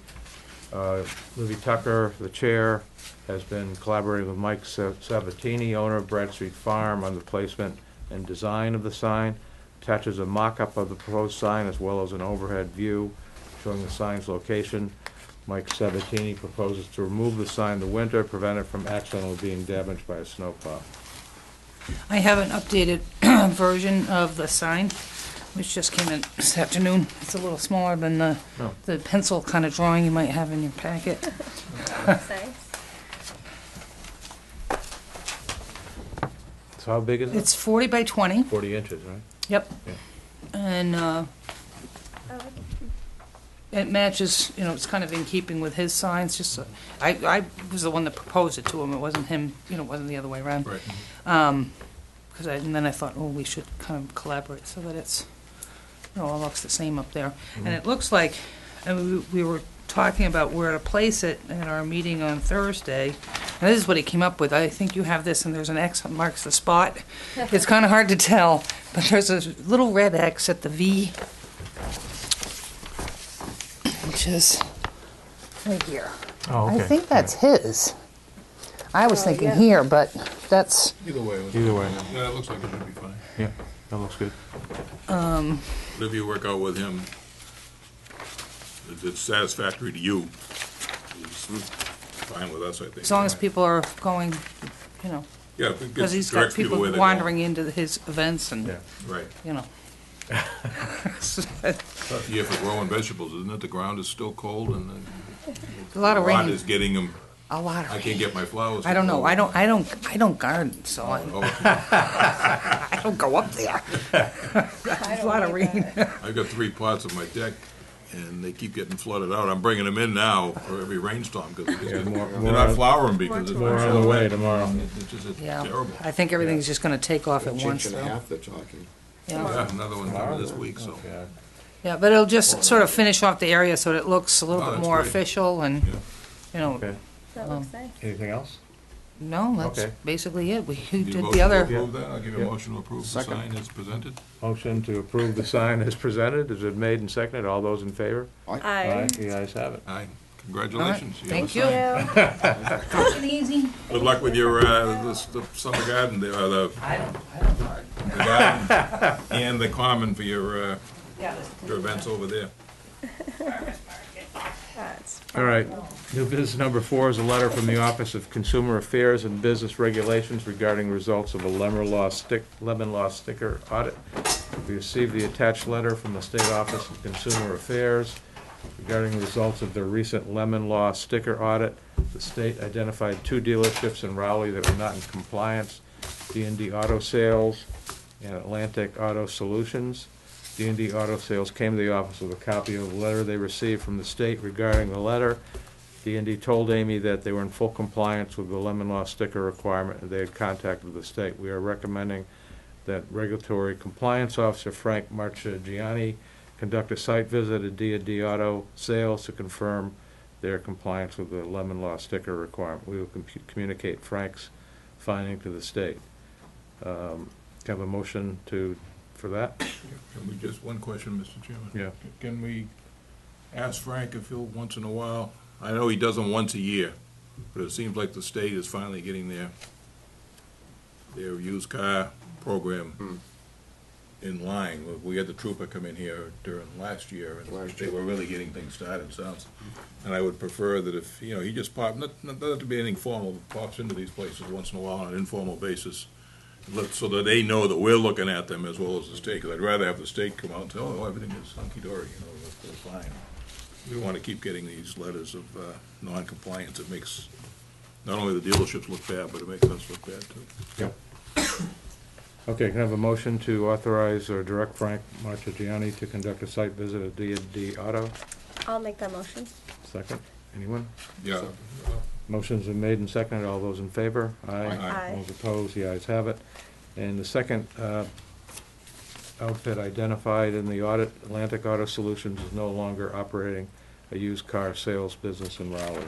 Libby Tucker, the chair, has been collaborating with Mike Sabatini, owner of Brad Street Farm, on the placement and design of the sign. Attaches a mock-up of the proposed sign as well as an overhead view showing the sign's location. Mike Sabatini proposes to remove the sign in the winter, prevent it from accidentally being damaged by a snowplow. I have an updated version of the sign, which just came in this afternoon. It's a little smaller than the pencil kind of drawing you might have in your packet. So how big is it? It's 40 by 20. 40 inches, right? Yep. Yeah. And it matches, it's kind of in keeping with his signs. Just I was the one that proposed it to him. It wasn't him, it wasn't the other way around. Right. And then I thought, we should kind of collaborate so that it's, all looks the same up there. Mm-hmm. And it looks like, we were talking about where to place it at our meeting on Thursday. And this is what he came up with. I think you have this, and there's an X that marks the spot. It's kind of hard to tell, but there's a little red X at the V, which is right here. Oh, okay. I think that's his. I was thinking here, but that's... Either way. Either way. Yeah, it looks like it should be fine. Yeah, that looks good. If you work out with him, if it's satisfactory to you, it's fine with us, I think. As long as people are going, Yeah, because he's got direct people people where they're wandering into his events and, Yeah. Right. Tough year for growing vegetables, isn't it? The ground is still cold and a lot of rot rain. is getting them. A lot of I rain. can't get my flowers. I don't know. I don't garden, so I don't go up there. There's a lot of rain. I've got 3 pots on my deck, and they keep getting flooded out. I'm bringing them in now for every rainstorm because they're not flowering because it's More on the way tomorrow. It's just Yeah. terrible. I think everything's just going to take off at once, Inch and a though. half they're talking. Yeah. Yeah, another one coming this week. So Yeah. Yeah, but it'll just sort of finish off the area so that it looks a little Oh, bit that's more great. official and, Okay. That looks nice. Anything else? no, that's Okay. basically it. We Need a did motion the to other. approve that? I'll give you a Yeah. motion to approve the Second. sign as presented. Motion to approve the sign as presented. Is it made and seconded? All those in favor? Aye. The ayes have it. Aye. Congratulations. All right. You have a Thank sign. Take it easy. Good luck with your the summer garden there, the I don't garden. garden and the common for your Yeah. events over there. All right. New business number 4 is a letter from the Office of Consumer Affairs and Business Regulations regarding results of a lemon law sticker audit. We received the attached letter from the State Office of Consumer Affairs regarding the results of their recent lemon law sticker audit. The state identified 2 dealerships in Rowley that were not in compliance: D&D Auto Sales and Atlantic Auto Solutions. D&D Auto Sales came to the office with a copy of the letter they received from the state regarding the letter. D&D told Amy that they were in full compliance with the lemon law sticker requirement and they had contacted the state. We are recommending that Regulatory Compliance Officer Frank Marchigiani conduct a site visit at D&D Auto Sales to confirm their compliance with the lemon law sticker requirement. We will communicate Frank's finding to the state. Have a motion for that? Can we just, one question, Mr. Chairman? Yeah. Can we ask Frank if he'll, once in a while, I know he does them once a year, but it seems like the state is finally getting their used car program in line. We had the trooper come in here during last year, and they were really getting things started, sounds. And I would prefer that if, he just not to be anything formal, but pops into these places once in a while on an informal basis, so that they know that we're looking at them as well as the state, because I'd rather have the state come out and say, oh, everything is hunky-dory, that's fine. we want to keep getting these letters of non-compliance. It makes not only the dealerships look bad, but it makes us look bad too. Yep. Okay, can I have a motion to authorize or direct Frank Marchigiani to conduct a site visit at D&D Auto? I'll make that motion. Second, anyone? Yeah. Motion's been made and seconded, all those in favor? Aye. Those opposed, the ayes have it. And the second outfit identified in the audit, Atlantic Auto Solutions, is no longer operating a used car sales business in Raleigh.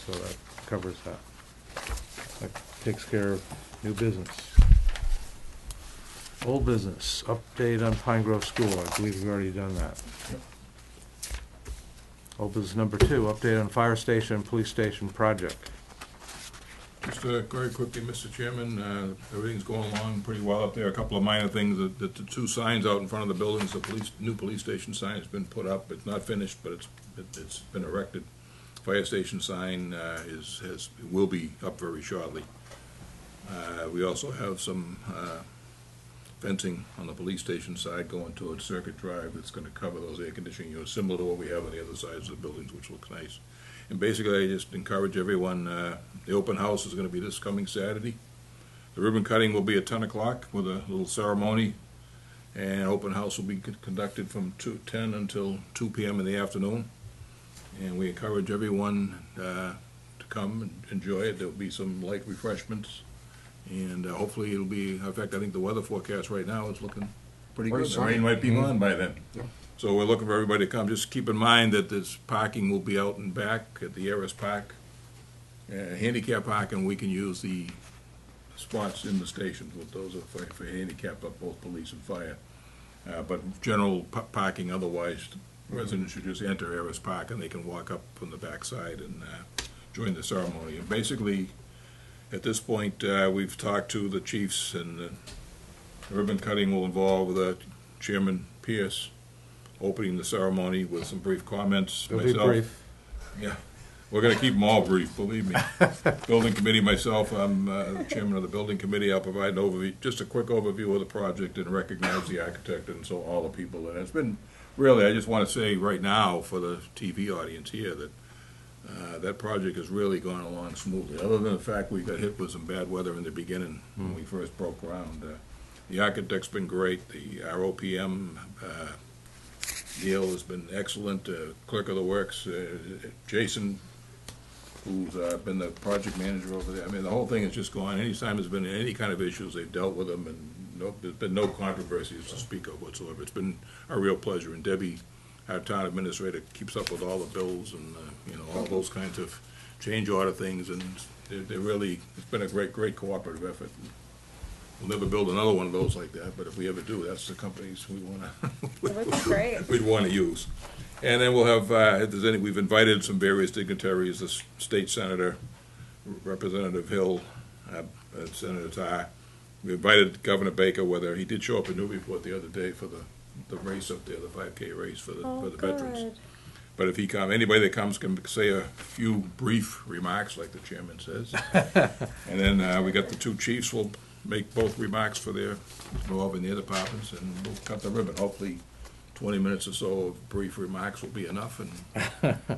So that covers that. That takes care of new business. Old business, update on Pine Grove School. I believe we've already done that. Old business number 2, update on fire station and police station project. Just very quickly, Mr. Chairman, everything's going along pretty well up there. A couple of minor things. The 2 signs out in front of the buildings, the new police station sign has been put up. It's not finished, but it's been erected. Fire station sign will be up very shortly. We also have some fencing on the police station side going towards Circuit Drive that's going to cover those air conditioning units, similar to what we have on the other sides of the buildings, which looks nice. And basically, I just encourage everyone, the open house is going to be this coming Saturday. The ribbon cutting will be at 10 o'clock with a little ceremony, and open house will be conducted from 10 until 2 p.m. in the afternoon. And we encourage everyone to come and enjoy it. There'll be some light refreshments, and hopefully it'll be, in fact, I think the weather forecast right now is looking pretty good. The rain might be gone by then. Yeah. So we're looking for everybody to come. Just keep in mind that this parking will be out and back at the Aris Park. Handicap parking, we can use the spots in the stations. With those are for handicap, up both police and fire. But general parking otherwise, residents should just enter Aris Park and they can walk up from the backside and join the ceremony. And basically, at this point, we've talked to the chiefs, and the ribbon cutting will involve Chairman Pierce opening the ceremony with some brief comments. It'll be brief. Yeah, we're going to keep them all brief, believe me. Building committee, myself, I'm the chairman of the building committee. I'll provide an overview, just a quick overview of the project, and recognize the architect and so all the people. And it's been really, I just want to say right now for the TV audience here that that project has really gone along smoothly. Other than the fact we got hit with some bad weather in the beginning when we first broke ground. The architect's been great. The ROPM Neil has been excellent. Clerk of the Works, Jason, who's been the project manager over there. I mean, the whole thing has just gone. Anytime there's been any kind of issues, they've dealt with them, and there's been no controversies to speak of whatsoever. It's been a real pleasure. And Debbie, our town administrator, keeps up with all the bills and all those kinds of change order things, and they're really, it's been a great cooperative effort. We'll never build another one of those like that, but if we ever do, that's the companies we want to we'd want to use. And then we'll have if there's any, we've invited some various dignitaries, the state senator, Representative Hill, Senator Tarr. We invited Governor Baker, whether he did show up in Newburyport the other day for the race up there, the 5K race for the veterans. But if he comes, anybody that comes can say a few brief remarks, like the chairman says. And then we got the 2 chiefs will make both remarks for their involved in their departments, and we'll cut the ribbon. Hopefully 20 minutes or so of brief remarks will be enough, and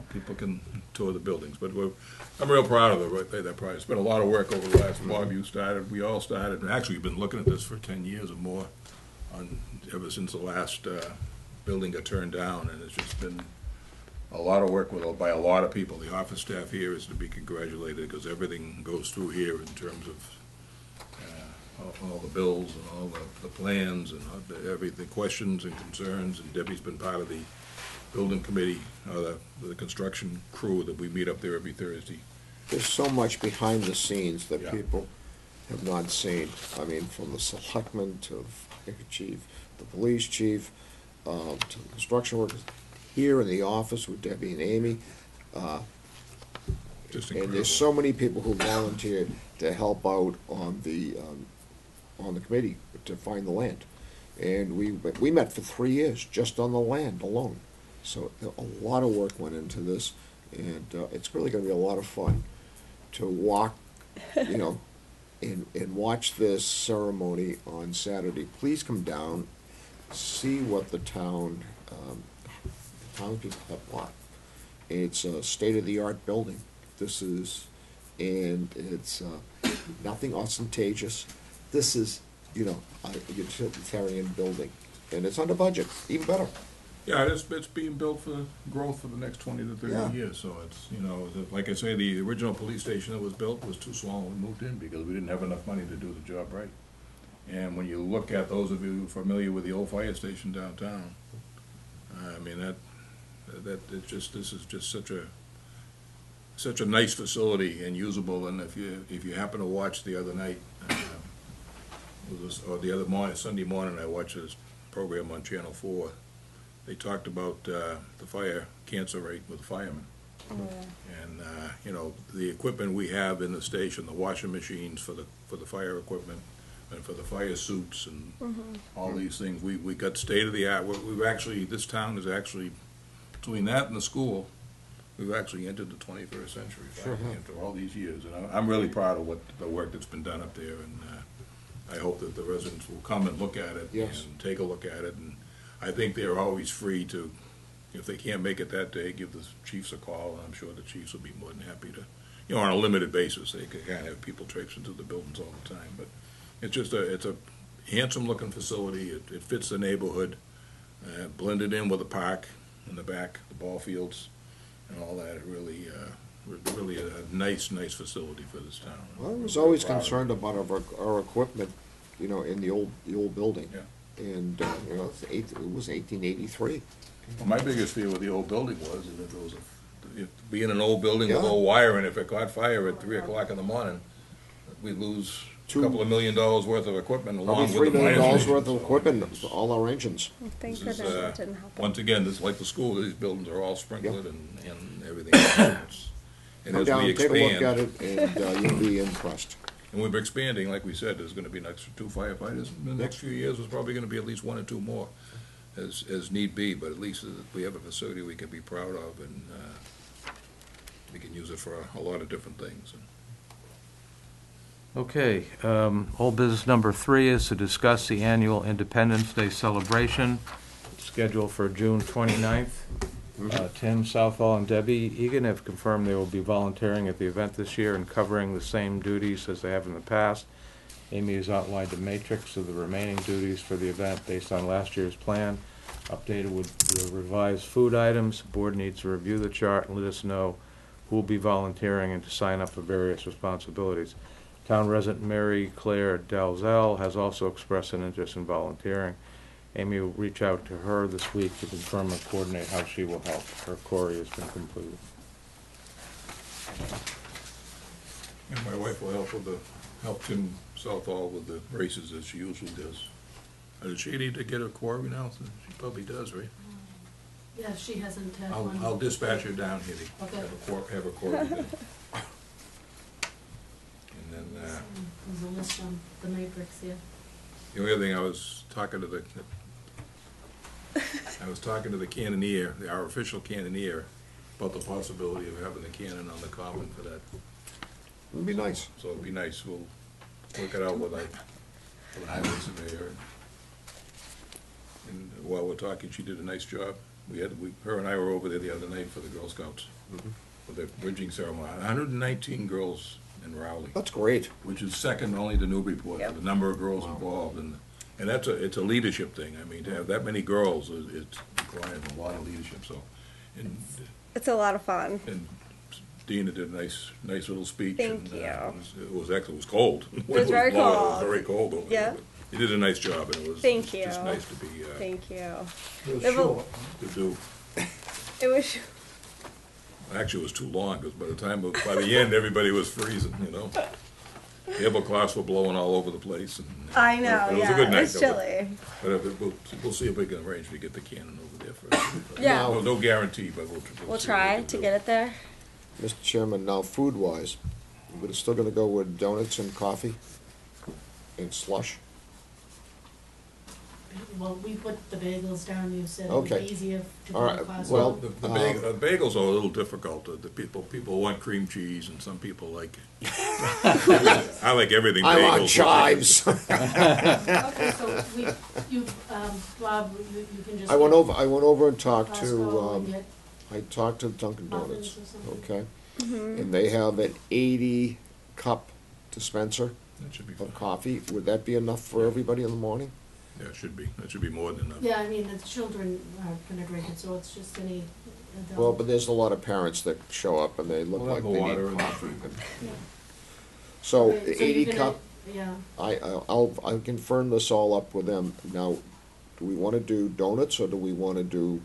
people can tour the buildings. But I'm real proud of that project. It's been a lot of work over the last, Bob, you started, we all started, and actually we've been looking at this for 10 years or more, ever since the last building got turned down, and it's just been a lot of work by a lot of people. The office staff here is to be congratulated, because everything goes through here in terms of all the bills and all the plans and everything, questions and concerns. And Debbie's been part of the building committee, the construction crew that we meet up there every Thursday. There's so much behind the scenes that people have not seen. I mean, from the selectmen to the fire chief, the police chief, to the construction workers here in the office with Debbie and Amy. And there's so many people who volunteered to help out on the committee to find the land. And we met for 3 years just on the land alone. So a lot of work went into this, and it's really going to be a lot of fun to walk, and watch this ceremony on Saturday. Please come down. see what the town people have bought. It's a state-of-the-art building. This is, and it's nothing ostentatious. This is, you know, a utilitarian building, and it's under budget, even better. Yeah, it's being built for growth for the next 20 to 30 Yeah. years, so it's, you know, like I say, the original police station that was built was too small when we moved in because we didn't have enough money to do the job right. And when you look at, those of you familiar with the old fire station downtown, I mean, it's just, this is just such a nice facility and usable, and if you happen to watch the other night, or the other morning, Sunday morning, I watched this program on Channel 4. They talked about the fire cancer rate with firemen. And, you know, the equipment we have in the station, the washing machines for the fire equipment, and for the fire suits, and all these things, we got state-of-the-art. We've actually, this town is actually, between that and the school, we've actually entered the 21st century, finally, after all these years. And I'm really proud of the work that's been done up there, and I hope that the residents will come and look at it, and take a look at it. And I think they're always free to, if they can't make it that day, give the chiefs a call, and I'm sure the chiefs will be more than happy to, you know, on a limited basis. They can't have people traipsing through the buildings all the time, but it's just it's a handsome-looking facility. It fits the neighborhood, blended in with the park in the back, the ball fields, and all that. It really a nice facility for this town. Well, I was always concerned about our equipment, you know, in the old building. Yeah. And, you know, it was 1883. Well, my biggest fear with the old building was that there was being an old building with no wiring, if it caught fire at 3 o'clock in the morning, we'd lose a couple of $1 million worth of equipment along Probably with the $3 million fire worth stations. of equipment for all our engines. Well, thank This is, goodness that didn't happen. Once again, this is like the school, these buildings are all sprinkled and everything else. And Come as down, we take a look at expand, it, and you'll be impressed. and we're expanding, like we said, there's gonna be an extra 2 firefighters. In the next few years, there's probably gonna be at least 1 or 2 more, as need be, but at least we have a facility we can be proud of, and we can use it for a lot of different things. Okay, old business number 3 is to discuss the annual Independence Day celebration scheduled for June 29th. Tim Southall and Debbie Egan have confirmed they will be volunteering at the event this year and covering the same duties as they have in the past. Amy has outlined the matrix of the remaining duties for the event based on last year's plan, updated with the revised food items. The board needs to review the chart and let us know who will be volunteering and to sign up for various responsibilities. Town resident Mary Claire Dalzell has also expressed an interest in volunteering. Amy will reach out to her this week to confirm and coordinate how she will help. Her query has been completed. And my wife will help Tim Southall with the races as she usually does. Does she need to get a query now? She probably does, right? Yeah, she hasn't had one. I'll dispatch her down here to Okay. have a query then. And then, There's a list on the matrix here. the only other thing, I was talking to the cannoneer, our official cannoneer, about the possibility of having the cannon on the common for that. It'd be nice. So it'd be nice, we'll work it out with the highway surveyor. And while we're talking, she did a nice job. Her and I were over there the other night for the Girl Scouts, for the bridging ceremony. 119 girls in Rowley. That's great. Which is second only to Newburyport, for the number of girls involved, and it's a leadership thing. I mean, to have that many girls, it requires a lot of leadership, so. And It's a lot of fun. Dina did a nice little speech. Thank you. It was cold. It was very low, cold. It was very cold over there. Yeah. But you did a nice job, and it was Thank you. just nice to be, Thank you. It was It will- short. to do. It was. Actually, it was too long, because by the end, everybody was freezing, you know? Tablecloths were blowing all over the place, and. I know. It was Yeah, a good night. it's though. chilly. But we'll see if we can arrange to get the cannon over there first. Yeah. Well, no guarantee, but we'll We'll see try what we to can get it there. Mr. Chairman, now food-wise, we're still gonna go with donuts and coffee and slush? well, we put the bagels down, you said it would Okay. be easier to All go right, to Costco. well, The bagels are a little difficult. The people want cream cheese, and some people like. I like everything bagels. I want chives. Okay, so Bob, you can just. I went get over and talked Costco to, and get I talked to Dunkin' Donuts, muffins or something. okay? Mm-hmm. And they have an 80 cup dispenser That should be of fine. coffee. Would that be enough for everybody in the morning? Yeah, it should be. That should be more than enough. Yeah, I mean, the children are gonna drink it, so it's just any adult. Well, but there's a lot of parents that show up and they look We'll like have they the water need and- coffee. Yeah. So, Okay, the you're 80 gonna- cup, Yeah, I'll confirm this all up with them. Now, do we wanna do donuts or do we wanna do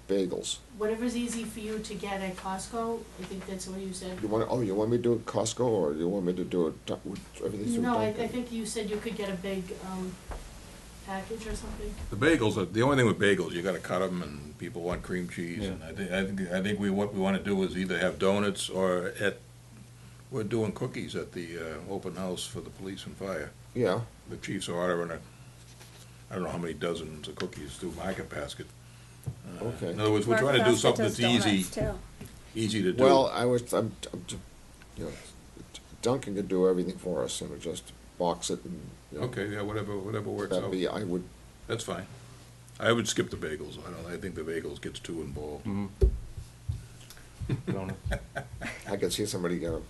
bagels? whatever's easy for you to get at Costco, I think that's what you said. You want me to do it Costco or do you want me to do it, with everything through No, I Dunkin'? think you said you could get a big, package or something. The bagels are, the only thing with bagels, you gotta cut them and people want cream cheese. Yeah. And I think what we wanna do is either have donuts or we're doing cookies at the, open house for the police and fire. Yeah, The chief's ordering I don't know how many dozens of cookies through Market Basket. Okay. In other words, we're Market trying to do Basket something does that's easy, donuts, too. easy to do. well, you know, Dunkin' could do everything for us and just box it and, you know, Okay, yeah, whatever works that'd out. be, I would, That's fine. I would skip the bagels. I think the bagels gets too involved. Mhm. Donuts. I could see somebody go,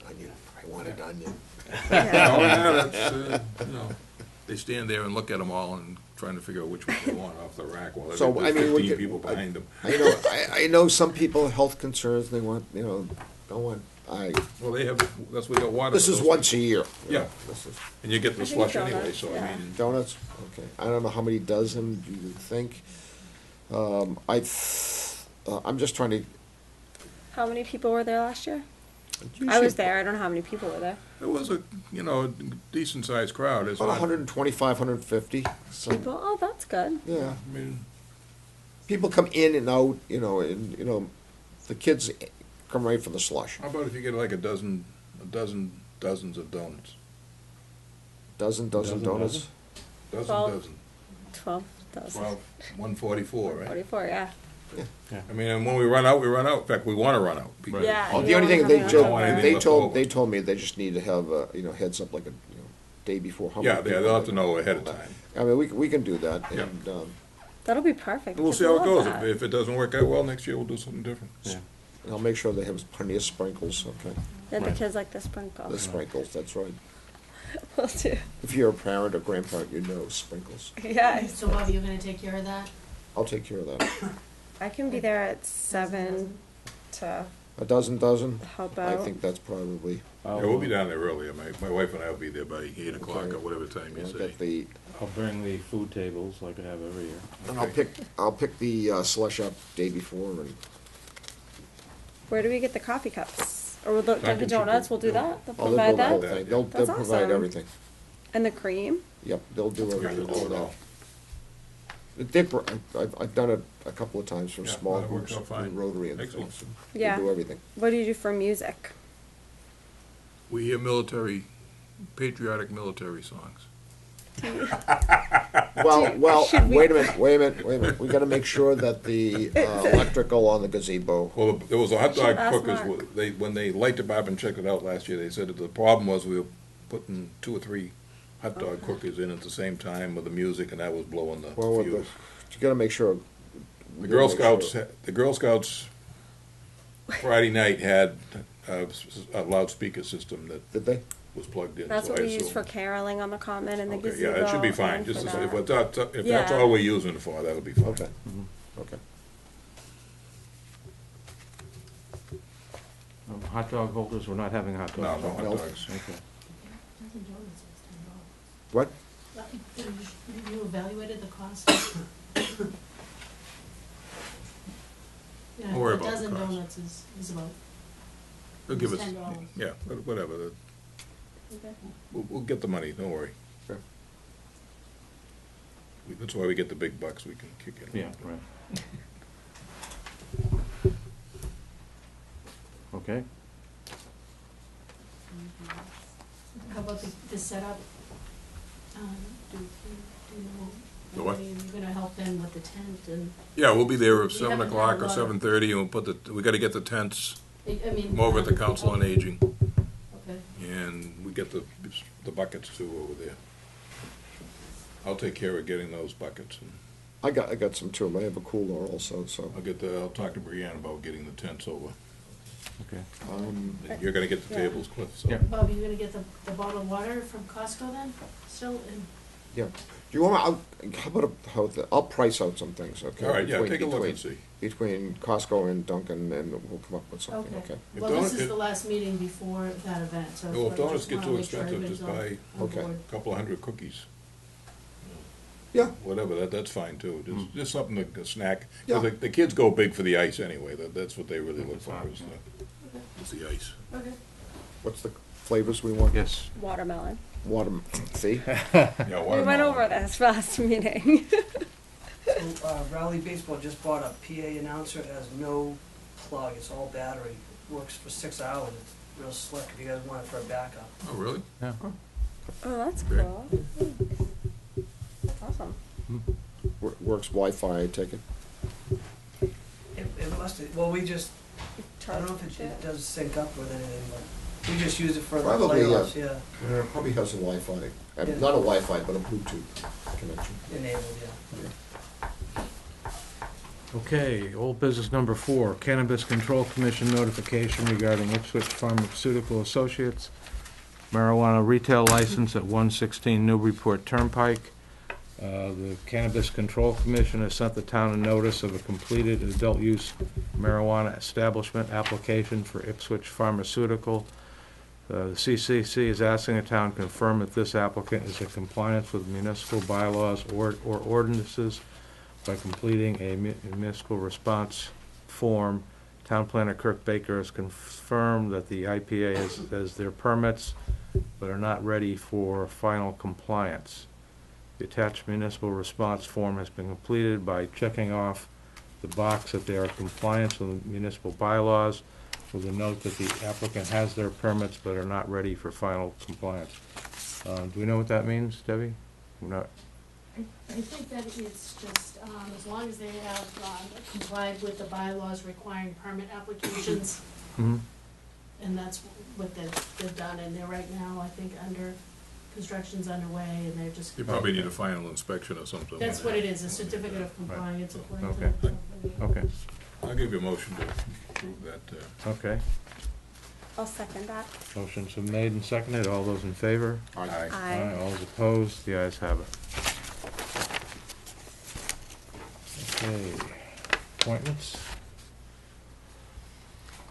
onion, I want an onion. Oh, yeah, that's, they stand there and look at them all and trying to figure out which one they want off the rack while So, there's I mean, we 15 could- people behind them. I know some people have health concerns, they want, don't want, Well, they have, that's we got water. this is those- once a year. Yeah. This is And you get the I think slush anyway, donuts, so I yeah. mean, donuts, okay. I don't know how many dozen you would think. I'm just trying to. How many people were there last year? you I was should- there. I don't know how many people were there. it was a, decent sized crowd. It's About not- 125, 150. So, People? Oh, that's good. yeah. I mean, People come in and out, and, the kids come right from the slush. how about if you get like a dozen dozens of donuts? Dozen Dozen, donuts. Well, Dozen. 12,000. 144, right? 44, yeah. I mean, and when we run out, we run out. In fact, we wanna run out. because- Yeah. Oh, you the only don't thing have they enough want anything they left told over. they told me they just need to have heads up like a day before. How Yeah, many people they'll have to they- know ahead of time. I mean, we can do that, Yeah. and That'll be perfect. And we'll see Kids how it will goes. love that. If it doesn't work out well, next year we'll do something different. Yeah. I'll make sure they have plenty of sprinkles. Okay, Yeah, the Right. kids like the sprinkles. the sprinkles. That's right. Will do. If you're a parent or grandparent, you know sprinkles. Yeah. So Bobby, you're gonna take care of that? I'll take care of that. I can be there at 7 to A dozen. help I out. think that's probably. Yeah, we'll be down there earlier. My wife and I will be there by 8 o'clock Okay. or whatever time you I'll say. get the. I'll bring the food tables like I have every year. And I'll pick the slush up day before, and Where do we get the coffee cups? Or will the Dunkin' Dunkin' should Donuts will do do- that? They'll they'll provide do the whole that? thing. They'll That's provide awesome. everything. And the cream? Yep, they'll do Yeah, everything. they'll do it all. I've done it a couple of times for Yeah, small that works groups, out fine. and Rotary and Excellent. things. Yeah. They do everything. What do you do for music? We hear patriotic military songs. Well, should we- wait a minute. We gotta make sure that the electrical on the gazebo. Well, there was a hot Should dog ask cookers, Mark. when they light department checked it out last year, they said that the problem was we were putting 2 or 3 hot dog cookers in at the same time with the music, and that was blowing the Well, fuse. you gotta make sure. The Girl Scouts Friday night had a loudspeaker system that Did they? was plugged in. That's so what I we use assume- for caroling on the common and the Okay, gazebo. yeah, it should be fine, and just for as, that. if that's Yeah. all we're using it for, that'll be fine. Okay. Okay. Hot dog holders, we're not having hot No, dogs. no hot No. dogs. Okay. Dunkin' Donuts was $10. What? Have you evaluated the cost? Yeah, Don't worry a about the dozen cost. donuts is about, They'll give us, It's $10. yeah, whatever, okay. we'll get the money, don't worry. Okay. That's why we get the big bucks, we can kick in. Yeah, right. Okay. How about the setup? Do you know The what? I mean, you're gonna help them with the tent and, Yeah, we'll be there at We 7 haven't o'clock had a or lot of- 7:30, and we'll put we gotta get the tents I mean. over at the Council on Aging, Okay, and we get the buckets too over there. I'll take care of getting those buckets, and I got some too. I have a cooler also, so. I'll talk to Brianne about getting the tents over. Okay. And you're gonna get the Yeah. tables, Cliff, so. Yeah. Bob, you're gonna get the bottled water from Costco then, still, and, Yeah. Do you want, I'll price out some things, okay? All right, yeah, Between- take a look between- and see. Between Costco and Dunkin', and we'll come up with something, okay. okay? If Well, this Donut- is the last meeting before that event, so. Well, if I donuts just get wanna too make sure expensive, just everybody's buy on Okay. board. a couple of hundred cookies. Yeah. Whatever, that's fine too, just something to snack. 'Cause Yeah. the kids go big for the ice anyway, that's what they really look for, is the ice. Okay. What's the flavors we want? Yes. Watermelon. Water, see? Yeah, We went watermelon. over this last meeting. So, Raleigh Baseball just bought a PA announcer, it has no plug, it's all battery, works for 6 hours, it's real slick if you guys want it for a backup. Oh, really? Yeah. Oh, that's Great. cool. That's awesome. Works Wi-Fi, I take it? It must, well, we just, I don't know if it does sync up with anything, but we just use it for the Probably, playoffs, yeah. yeah, It probably has a Wi-Fi, Yeah. not a Wi-Fi, but a Bluetooth connection. enabled, yeah. Okay, old business number 4, Cannabis Control Commission notification regarding Ipswich Pharmaceutical Associates marijuana retail license at 116 Newburyport Turnpike. The Cannabis Control Commission has sent the town a notice of a completed adult use marijuana establishment application for Ipswich Pharmaceutical. The CCC is asking the town to confirm that this applicant is in compliance with municipal bylaws or ordinances by completing a municipal response form. Town planner Kirk Baker has confirmed that the IPA has their permits, but are not ready for final compliance. The attached municipal response form has been completed by checking off the box that they are in compliance with municipal bylaws, with a note that the applicant has their permits but are not ready for final compliance. Do we know what that means, Debbie? We're not. I think that it's just, as long as they have complied with the bylaws requiring permit applications, Mhm. and that's what they've done, and they're right now, I think, construction's underway, and they're just. You probably need a final inspection or something. That's what it is, a certificate of compliance according to. Okay. the- Okay, I'll give you a motion to approve that. okay. I'll second that. Motion's been made and seconded. All those in favor? Aye. All those opposed? The ayes have it. Okay, appointments.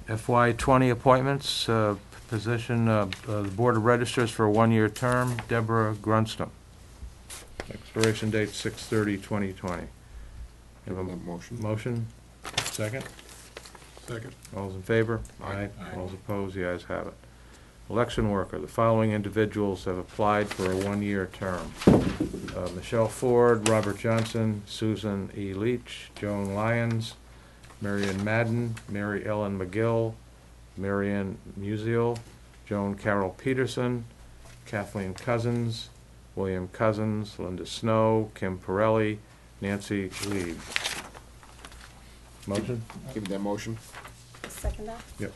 FY 20 appointments, position, the Board of Registers for a 1-year term, Deborah Grunston. Expiration date 6/30/2020. Have a That motion. motion? Second? Second. All those in favor? Aye. All those opposed? The ayes have it. Election worker, the following individuals have applied for a 1-year term. Michelle Ford, Robert Johnson, Susan E. Leach, Joan Lyons, Marion Madden, Mary Ellen McGill, Marianne Musial, Joan Carol Peterson, Kathleen Cousins, William Cousins, Linda Snow, Kim Pirelli, Nancy Leeds. Motion? Give me that motion. Second that? Yep.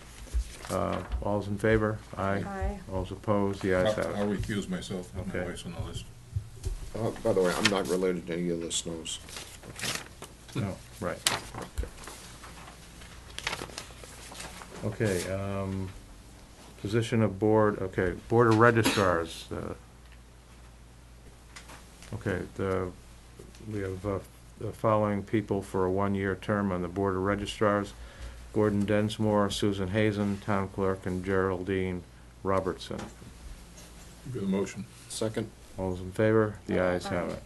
All those in favor? Aye. Aye. All those opposed? The ayes have I'll it. recuse myself, my Okay. wife's on the list. By the way, I'm not related to any of the Snows. No, right. Okay, position of board, okay, Board of Registrars. Okay, we have the following people for a 1-year term on the Board of Registrars: Gordon Densmore, Susan Hazen, Town Clerk, and Geraldine Robertson. Give you the motion. Second? All those in favor? The ayes have it.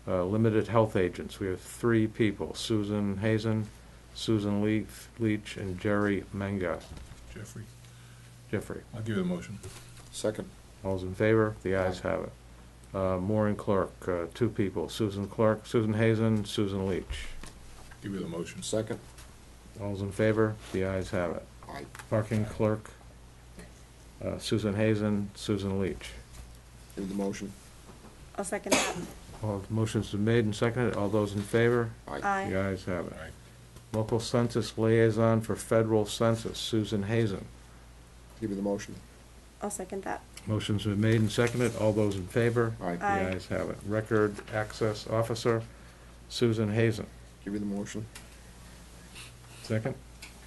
Limited Health Agents, we have 3 people: Susan Hazen, Susan Leach, and Jerry Menga. Jeffrey. I'll give you the motion. Second? All those in favor? The ayes have it. Maureen Clerk, 2 people: Susan Hazen, Susan Leach. Give you the motion. Second? All those in favor? The ayes have it. Aye. Parking Clerk, Susan Hazen, Susan Leach. Give me the motion. I'll second that. All motions been made and seconded. All those in favor? Aye. The ayes have it. Local Census Liaison for Federal Census, Susan Hazen. Give me the motion. I'll second that. Motion's been made and seconded. All those in favor? Aye. The Aye. ayes have it. Record Access Officer, Susan Hazen. Give me the motion. Second.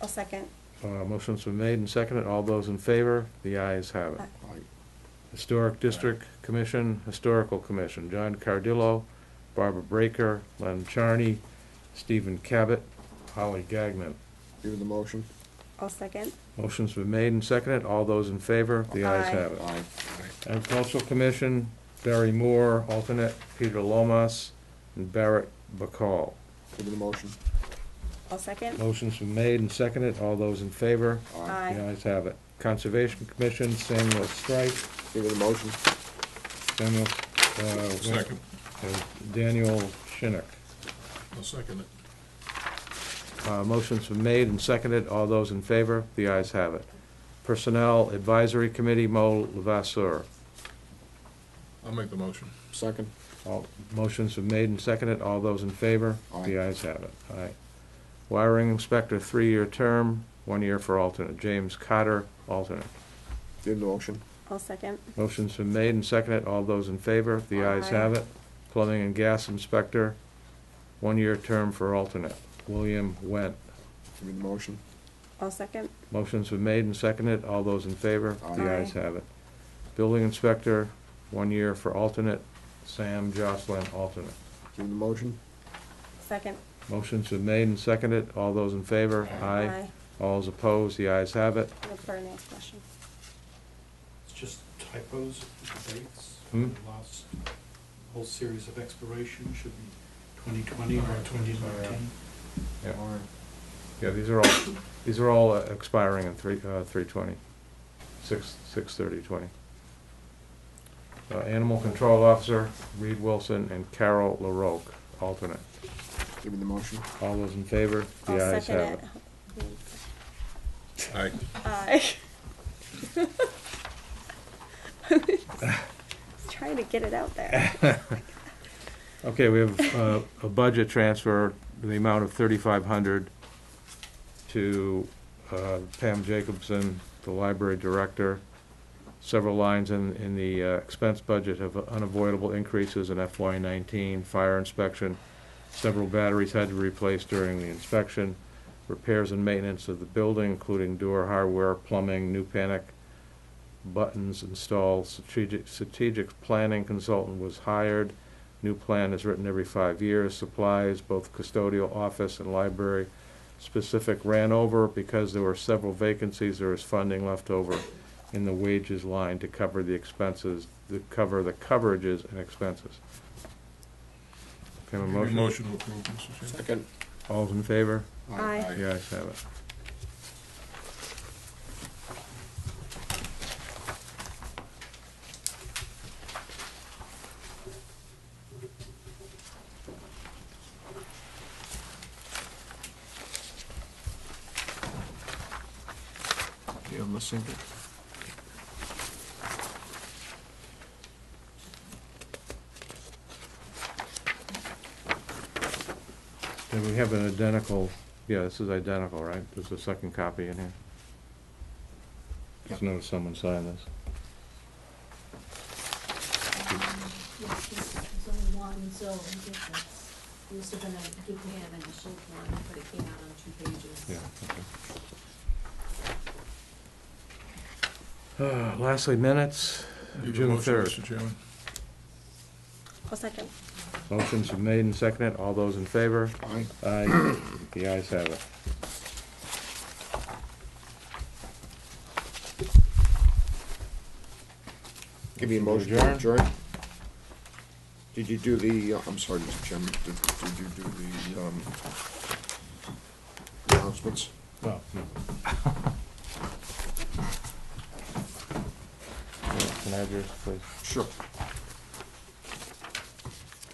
I'll second. Motion's been made and seconded. All those in favor? The ayes have it. Aye. Historic District Commission, Historical Commission, John Cardillo, Barbara Breaker, Len Charney, Stephen Cabot, Holly Gagnon. Give me the motion. I'll second. Motion's been made and seconded. All those in favor? The ayes Aye. have it. Aye. Agricultural Commission, Barry Moore, alternate, Peter Lomas, and Barrett Bacall. Give me the motion. I'll second. Motion's been made and seconded. All those in favor? Aye. The ayes have it. Conservation Commission, Samuel Strike, Give me the motion. Samuel, Second. Daniel Shinnick. I'll second it. Motion's been made and seconded. All those in favor? The ayes have it. Personnel Advisory Committee, Mo Levasseur. I'll make the motion. Second. All motions been made and seconded. All those in favor? Aye. The ayes have it. Aye. Wiring Inspector, 3-year term, 1 year for alternate. James Cotter, alternate. Give me the motion. I'll second. Motion's been made and seconded. All those in favor? The ayes Aye. have it. Plumbing and Gas Inspector, 1-year term for alternate. William Went. Give me the motion. I'll second. Motion's been made and seconded. All those in favor? The Aye. ayes have it. Building Inspector, 1 year for alternate. Sam Jocelyn, alternate. Give me the motion. Second. Motion's been made and seconded. All those in favor? Aye. All those opposed? The ayes have it. Look for an next question. It's just typos, with the dates. Hmm? The last whole series of expiration should be 2020 or 2019. Yeah. Yeah, these are all expiring in 3/20, 6/30/20. Animal Control Officer, Reed Wilson and Carol LaRoque, alternate. Give me the motion. All those in favor? The I'll ayes second have it. Aye. Aye. Trying to get it out there. Okay, we have a budget transfer in the amount of $3,500 to Pam Jacobson, the library director. Several lines in the expense budget have unavoidable increases in FY19. Fire inspection, several batteries had to be replaced during the inspection. Repairs and maintenance of the building, including door hardware, plumbing, new panic buttons installed. Strategic planning consultant was hired. New plan is written every 5 years. Supplies, both custodial office and library specific, ran over because there were several vacancies. There is funding left over in the wages line to cover the expenses, to cover the coverages and expenses. Can I have a motion? Motion to approve, Mr. Chairman. Second. All's in favor? Aye. The ayes have it. Yeah, I'm missing it. And we have an identical, yeah, this is identical, right? There's a second copy in here. Just notice someone signed this. Yes, there's only one, so I think that's, we must have been a duplicate initial one, but it came out on 2 pages. Yeah, okay. Lastly, minutes, Need a June motion, 3rd. Mr. Chairman. I'll second. Motion's been made and seconded. All those in favor? Aye. Aye. The ayes have it. Give me a motion to adjourn. Did you do the, I'm sorry, Mr. Chairman, did you do the announcements? No, no. Can I have yours, please? Sure.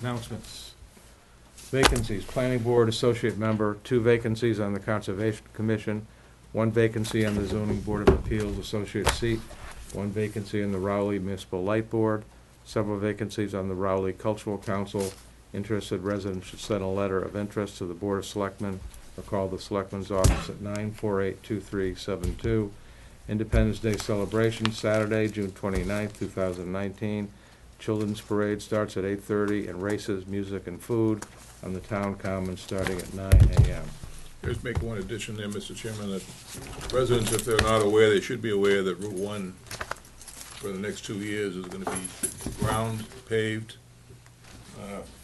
Announcements. Vacancies, Planning Board Associate Member, 2 vacancies on the Conservation Commission, 1 vacancy on the Zoning Board of Appeals Associate seat, 1 vacancy on the Rowley Municipal Light Board, several vacancies on the Rowley Cultural Council. Interested residents should send a letter of interest to the Board of Selectmen or call the Selectmen's office at 948-2372. Independence Day celebration, Saturday, June 29th, 2019. Children's Parade starts at 8:30 and races, music, and food on the town common starting at 9 a.m. Just make one addition there, Mr. Chairman, that residents, if they're not aware, they should be aware that Route 1 for the next 2 years is gonna be ground paved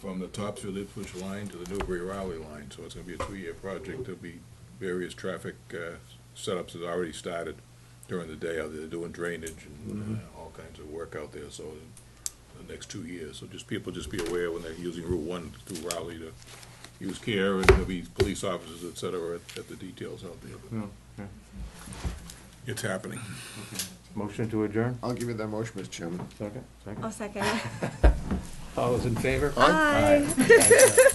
from the Topsfield Ipswich line to the Newbury-Rowley line, so it's gonna be a 2-year project. There'll be various traffic setups that already started during the day out there, doing drainage and all kinds of work out there, so the next 2 years. So people just be aware when they're using Route 1 through Rowley to use care, and there'll be police officers, et cetera, at the details out there. But it's happening. Motion to adjourn? I'll give you that motion, Mr. Chairman. Second? I'll second it. All those in favor? Aye. Aye.